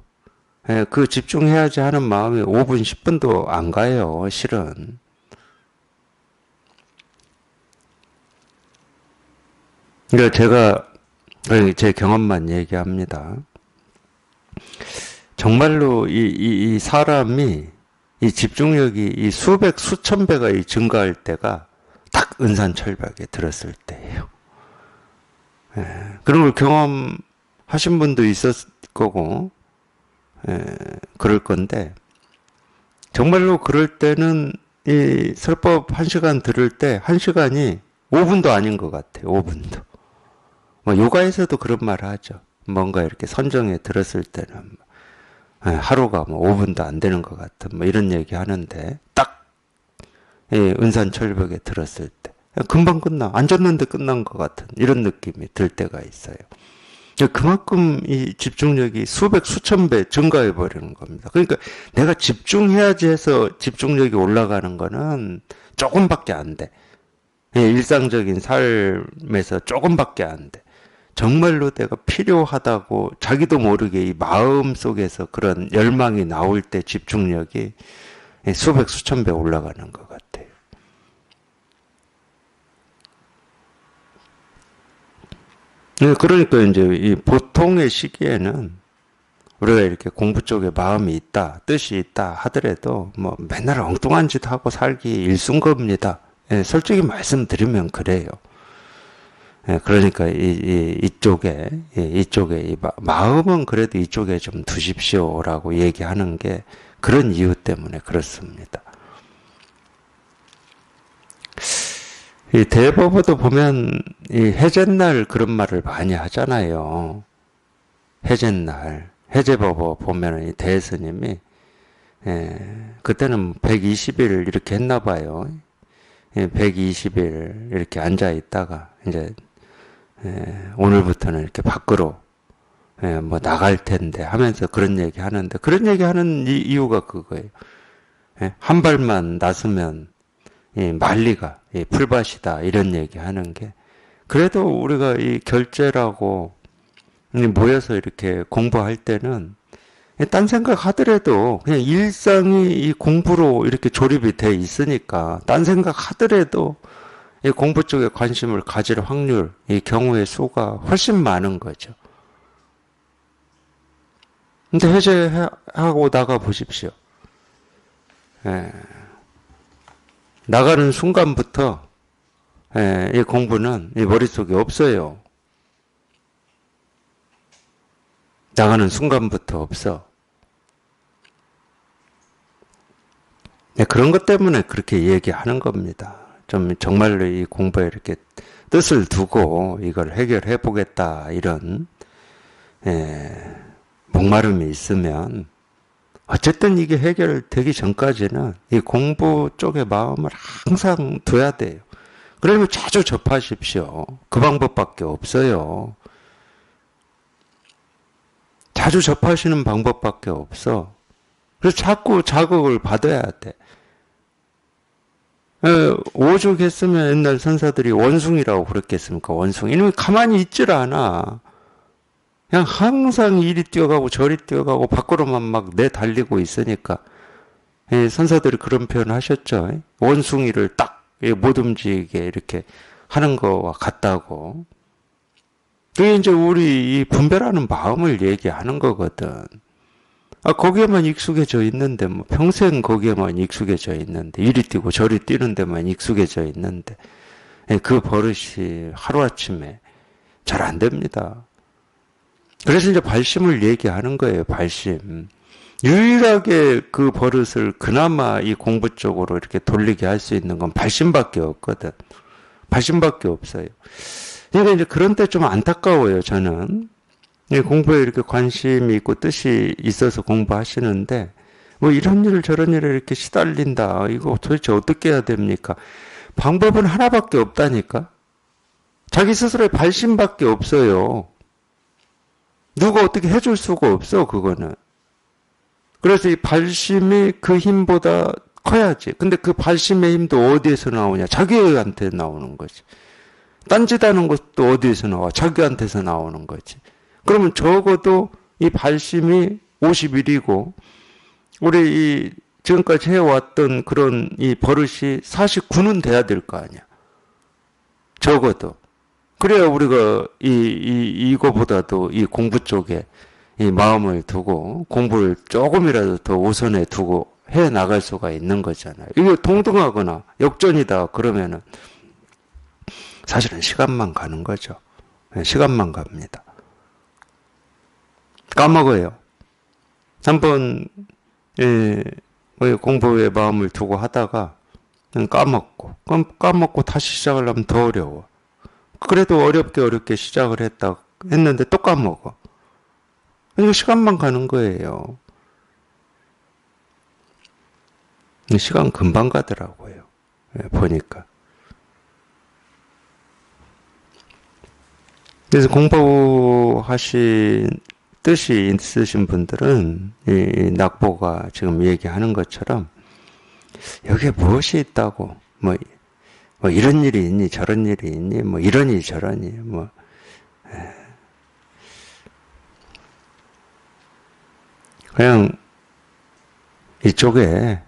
그 집중해야지 하는 마음이 5분, 10분도 안 가요, 실은. 그러니까 제가 제 경험만 얘기합니다. 정말로 이 사람이 이 집중력이 이 수백 수천 배가 증가할 때가 딱 은산철벽에 들었을 때예요. 그런 걸 경험하신 분도 있었을 거고, 그럴 건데, 정말로 그럴 때는 이 설법 1시간 들을 때 1시간이 5분도 아닌 것 같아요. 5분도. 뭐 요가에서도 그런 말 하죠. 뭔가 이렇게 선정에 들었을 때는 하루가 뭐 5분도 안 되는 것 같은 뭐 이런 얘기 하는데 딱 은산철벽에 들었을 때 금방 끝나. 앉았는데 끝난 것 같은 이런 느낌이 들 때가 있어요. 그만큼 이 집중력이 수백 수천 배 증가해 버리는 겁니다. 그러니까 내가 집중해야지 해서 집중력이 올라가는 거는 조금밖에 안 돼. 일상적인 삶에서 조금밖에 안 돼. 정말로 내가 필요하다고 자기도 모르게 이 마음 속에서 그런 열망이 나올 때 집중력이 수백 수천 배 올라가는 것 같아요. 그러니까 이제 이 보통의 시기에는 우리가 이렇게 공부 쪽에 마음이 있다, 뜻이 있다 하더라도 뭐 맨날 엉뚱한 짓 하고 살기 일순겁니다. 솔직히 말씀드리면 그래요. 그러니까 이쪽에 마음은 그래도 이쪽에 좀 두십시오라고 얘기하는 게 그런 이유 때문에 그렇습니다. 이 대법어도 보면 이 해제날 그런 말을 많이 하잖아요. 해제날, 해제법어 보면은 이 대스님이 그때는 120일 이렇게 했나 봐요. 120일 이렇게 앉아 있다가 이제 오늘부터는 이렇게 밖으로 뭐 나갈 텐데 하면서 그런 얘기 하는데 그런 얘기 하는 이유가 그거예요. 한 발만 나서면 만리가 풀밭이다 이런 얘기 하는 게 그래도 우리가 이 결제라고 모여서 이렇게 공부할 때는 딴 생각 하더라도 그냥 일상이 이 공부로 이렇게 조립이 돼 있으니까 딴 생각 하더라도 이 공부 쪽에 관심을 가질 확률, 이 경우의 수가 훨씬 많은 거죠. 근데 해제하고 나가 보십시오. 나가는 순간부터 이 공부는 이 머릿속에 없어요. 나가는 순간부터 없어. 그런 것 때문에 그렇게 얘기하는 겁니다. 좀 정말로 이 공부에 이렇게 뜻을 두고 이걸 해결해 보겠다 이런 목마름이 있으면 어쨌든 이게 해결되기 전까지는 이 공부 쪽에 마음을 항상 둬야 돼요. 그러면 자주 접하십시오. 그 방법밖에 없어요. 자주 접하시는 방법밖에 없어. 그래서 자꾸 자극을 받아야 돼. 오죽했으면 옛날 선사들이 원숭이라고 그랬겠습니까? 원숭이. 이놈이 가만히 있질 않아. 그냥 항상 이리 뛰어가고 저리 뛰어가고 밖으로만 막 내달리고 있으니까. 선사들이 그런 표현 하셨죠. 원숭이를 딱 못 움직이게 이렇게 하는 거와 같다고. 그게 이제 우리 이 분별하는 마음을 얘기하는 거거든. 거기에만 익숙해져 있는데, 뭐, 평생 거기에만 익숙해져 있는데, 이리 뛰고 저리 뛰는 데만 익숙해져 있는데, 그 버릇이 하루아침에 잘 안 됩니다. 그래서 이제 발심을 얘기하는 거예요, 발심. 유일하게 그 버릇을 그나마 이 공부 쪽으로 이렇게 돌리게 할 수 있는 건 발심밖에 없거든. 발심밖에 없어요. 그러니까 이제 그런 때 좀 안타까워요, 저는. 공부에 이렇게 관심이 있고 뜻이 있어서 공부하시는데, 뭐 이런 일 저런 일에 이렇게 시달린다. 이거 도대체 어떻게 해야 됩니까? 방법은 하나밖에 없다니까? 자기 스스로의 발심밖에 없어요. 누가 어떻게 해줄 수가 없어, 그거는. 그래서 이 발심이 그 힘보다 커야지. 근데 그 발심의 힘도 어디에서 나오냐? 자기한테 나오는 거지. 딴짓하는 것도 어디에서 나와? 자기한테서 나오는 거지. 그러면 적어도 이 발심이 51이고, 우리 이 지금까지 해왔던 그런 이 버릇이 49는 돼야 될 거 아니야. 적어도. 그래야 우리가 이거보다도 이 공부 쪽에 이 마음을 두고 공부를 조금이라도 더 우선에 두고 해 나갈 수가 있는 거잖아요. 이게 동등하거나 역전이다 그러면은 사실은 시간만 가는 거죠. 시간만 갑니다. 까먹어요. 한번 공부에 마음을 두고 하다가 까먹고 그럼 까먹고 다시 시작을 하면 더 어려워. 그래도 어렵게 시작을 했는데 또 까먹어. 이거 시간만 가는 거예요. 시간 금방 가더라고요. 보니까. 그래서 공부하신 뜻이 있으신 분들은 이 낙보가 지금 얘기하는 것처럼 여기에 무엇이 있다고 뭐 이런 일이 있니 저런 일이 있니 뭐 이러니 저러니 뭐 그냥 이쪽에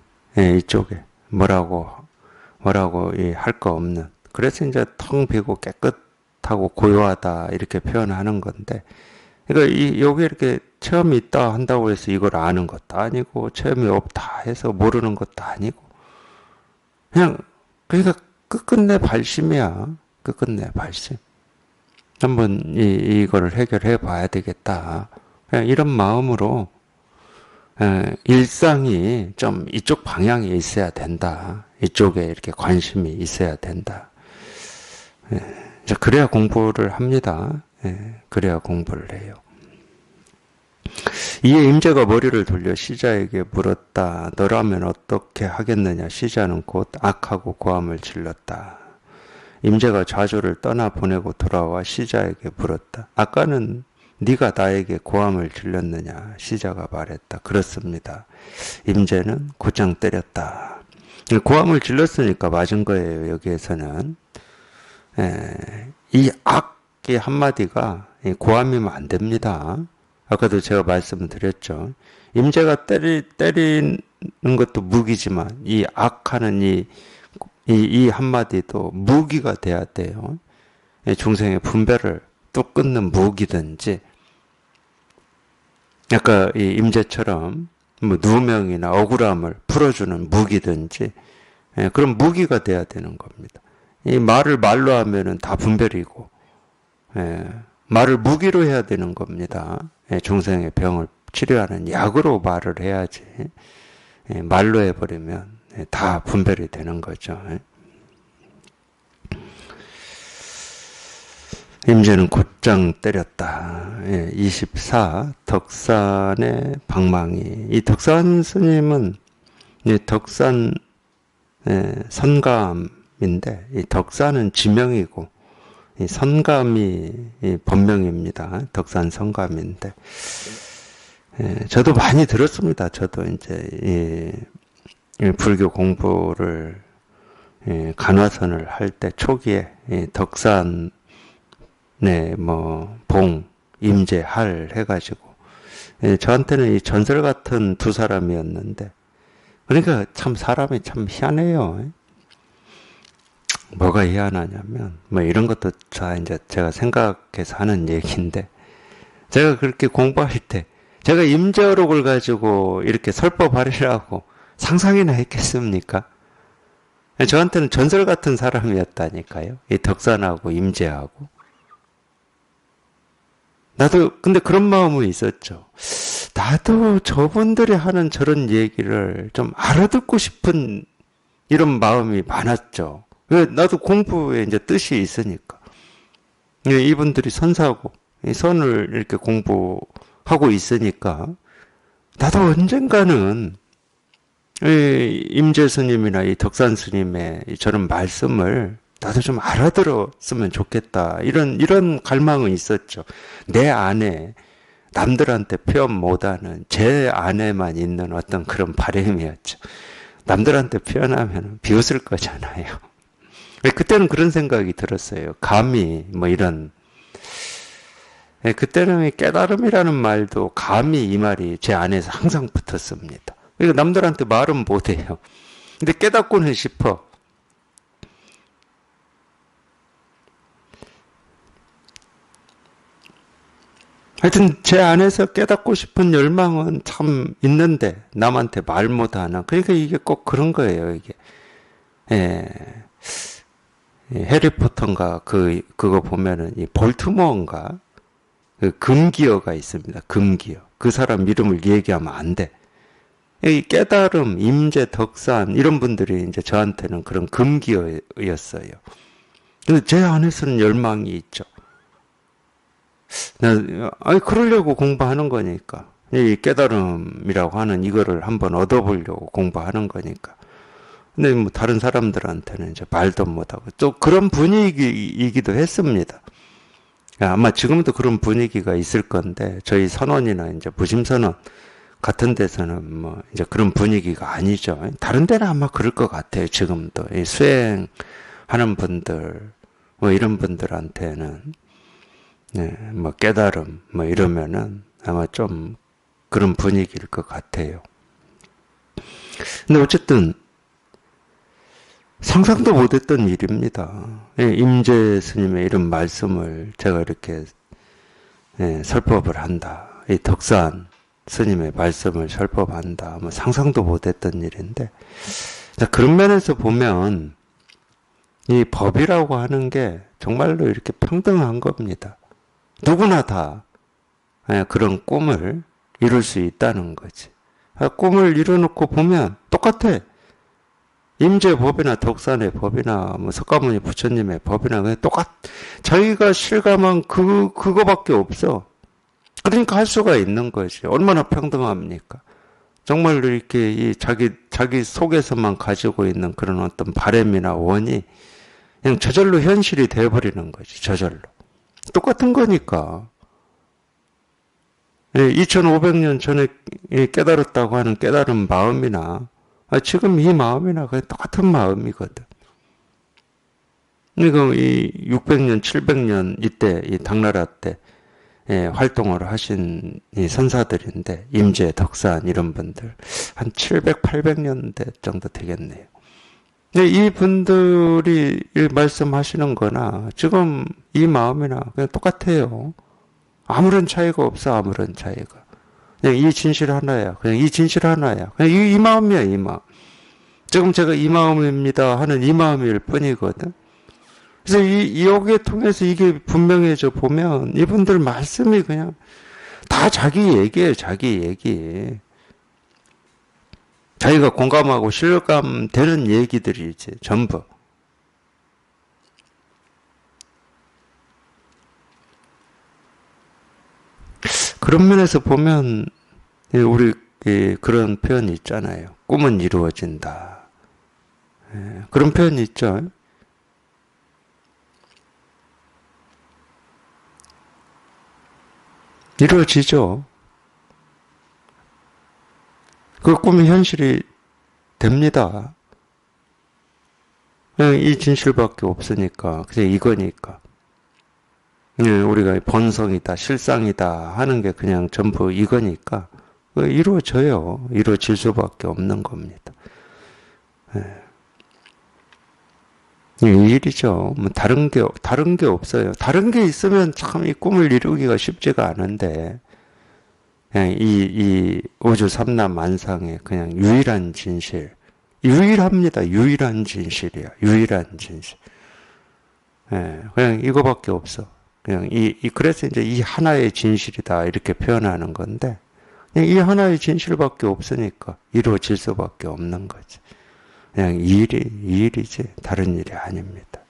뭐라고 할 거 없는 그래서 이제 텅 비고 깨끗하고 고요하다 이렇게 표현하는 건데 그러니까 여기 이렇게 체험이 있다 한다고 해서 이걸 아는 것도 아니고 체험이 없다 해서 모르는 것도 아니고 그냥 그러니까 끝끝내 발심이야. 끝끝내 발심. 한번 이거를 해결해 봐야 되겠다. 그냥 이런 마음으로 일상이 좀 이쪽 방향에 있어야 된다. 이쪽에 이렇게 관심이 있어야 된다. 이제 그래야 공부를 합니다. 그래야 공부를 해요. 이에 임자가 머리를 돌려 시자에게 물었다. 너라면 어떻게 하겠느냐. 시자는 곧 악하고 고함을 질렀다. 임자가 좌조를 떠나보내고 돌아와 시자에게 물었다. 아까는 네가 나에게 고함을 질렀느냐. 시자가 말했다. 그렇습니다. 임자는 곧장 때렸다. 고함을 질렀으니까 맞은 거예요. 여기에서는. 이 악의 한마디가 고함이면 안 됩니다. 아까도 제가 말씀을 드렸죠. 임자가 때리는 것도 무기지만 이 악하는 이 한마디도 무기가 돼야 돼요. 중생의 분별을 또 끊는 무기든지 아까 이 임자처럼 뭐 누명이나 억울함을 풀어주는 무기든지 그런 무기가 돼야 되는 겁니다. 이 말을 말로 하면은 다 분별이고 말을 무기로 해야 되는 겁니다. 중생의 병을 치료하는 약으로 말을 해야지 말로 해버리면 다 분별이 되는 거죠. 임자는 곧장 때렸다. 24. 덕산의 방망이. 이 덕산 스님은 덕산 선감인데 이 덕산은 지명이고 이 선감이 본명입니다. 덕산 선감인데 저도 많이 들었습니다. 저도 이제 불교 공부를 간화선을 할 때 초기에 덕산 봉, 임재, 할 해가지고 저한테는 이 전설 같은 두 사람이었는데 그러니까 참 사람이 참 희한해요. 뭐가 희한하냐면 뭐 이런 것도 다 이제 제가 생각해서 하는 얘기인데 제가 그렇게 공부할 때 제가 임재어록을 가지고 이렇게 설법하리라고 상상이나 했겠습니까? 저한테는 전설 같은 사람이었다니까요. 이 덕산하고 임재하고 나도 근데 그런 마음은 있었죠. 나도 저분들이 하는 저런 얘기를 좀 알아듣고 싶은 이런 마음이 많았죠. 왜 나도 공부에 이제 뜻이 있으니까. 이분들이 선사고 선을 이렇게 공부하고 있으니까 나도 언젠가는 임재 스님이나 이 덕산 스님의 저런 말씀을 나도 좀 알아들었으면 좋겠다. 이런 갈망은 있었죠. 내 안에 남들한테 표현 못하는 제 안에만 있는 어떤 그런 바람이었죠. 남들한테 표현하면 비웃을 거잖아요. 그때는 그런 생각이 들었어요. 감히 뭐 이런 그때는 깨달음이라는 말도 감히 이 말이 제 안에서 항상 붙었습니다. 그러니까 남들한테 말은 못해요. 근데 깨닫고는 싶어. 하여튼 제 안에서 깨닫고 싶은 열망은 참 있는데 남한테 말 못하는. 그러니까 이게 꼭 그런 거예요. 이게 예, 해리포터인가 그거 보면은 이 볼트모어인가 그 금기어가 있습니다. 금기어. 그 사람 이름을 얘기하면 안 돼. 이 깨달음, 임재, 덕산 이런 분들이 이제 저한테는 그런 금기어였어요. 근데 제 안에서는 열망이 있죠. 아니 그러려고 공부하는 거니까. 이 깨달음이라고 하는 이거를 한번 얻어보려고 공부하는 거니까. 근데 뭐 다른 사람들한테는 이제 말도 못하고 또 그런 분위기이기도 했습니다. 아마 지금도 그런 분위기가 있을 건데 저희 선원이나 이제 부심선원 같은 데서는 뭐 이제 그런 분위기가 아니죠. 다른 데는 아마 그럴 것 같아요. 지금도 이 수행하는 분들 뭐 이런 분들한테는 네, 뭐 깨달음 뭐 이러면은 아마 좀 그런 분위기일 것 같아요. 근데 어쨌든 상상도 못했던 일입니다. 임재 스님의 이런 말씀을 제가 이렇게 설법을 한다. 이 덕산 스님의 말씀을 설법한다. 뭐 상상도 못했던 일인데 그런 면에서 보면 이 법이라고 하는 게 정말로 이렇게 평등한 겁니다. 누구나 다 그런 꿈을 이룰 수 있다는 거지. 꿈을 이뤄놓고 보면 똑같아. 임재 법이나 덕산의 법이나 뭐 석가모니 부처님의 법이나 그냥 자기가 실감한 그거밖에 없어. 그러니까 할 수가 있는 거지. 얼마나 평등합니까? 정말로 이렇게 이 자기 속에서만 가지고 있는 그런 어떤 바램이나 원이 그냥 저절로 현실이 되어버리는 거지. 저절로. 똑같은 거니까. 2500년 전에 깨달았다고 하는 깨달은 마음이나 지금 이 마음이나 그냥 똑같은 마음이거든. 그러니까 이 600년, 700년 이때 이 당나라 때 활동을 하신 이 선사들인데 임재, 덕산 이런 분들 한 700, 800년대 정도 되겠네요. 이 분들이 말씀하시는 거나 지금 이 마음이나 그냥 똑같아요. 아무런 차이가 없어. 아무런 차이가. 그냥 이 진실 하나야. 그냥 이 진실 하나야. 그냥 이 마음이야. 이 마음. 지금 제가 이 마음입니다 하는 이 마음일 뿐이거든. 그래서 여기에 통해서 이게 분명해져 보면 이분들 말씀이 그냥 다 자기 얘기예요. 자기 얘기. 자기가 공감하고 실감되는 얘기들이지. 전부. 그런 면에서 보면 우리 그런 표현이 있잖아요. 꿈은 이루어진다. 그런 표현이 있죠. 이루어지죠. 그 꿈이 현실이 됩니다. 그냥 이 진실밖에 없으니까. 그냥 이거니까. 우리가 본성이다, 실상이다 하는 게 그냥 전부 이거니까 이루어져요. 이루어질 수밖에 없는 겁니다. 이 일이죠. 뭐 다른 게 없어요. 다른 게 있으면 참 이 꿈을 이루기가 쉽지가 않은데 그냥 이 우주 삼남 만상의 그냥 유일한 진실, 유일합니다. 유일한 진실이야. 유일한 진실. 그냥 이거밖에 없어. 그냥 그래서 이제 이 하나의 진실이다 이렇게 표현하는 건데 그냥 이 하나의 진실밖에 없으니까 이루어질 수밖에 없는 거지. 그냥 이 일이지 다른 일이 아닙니다.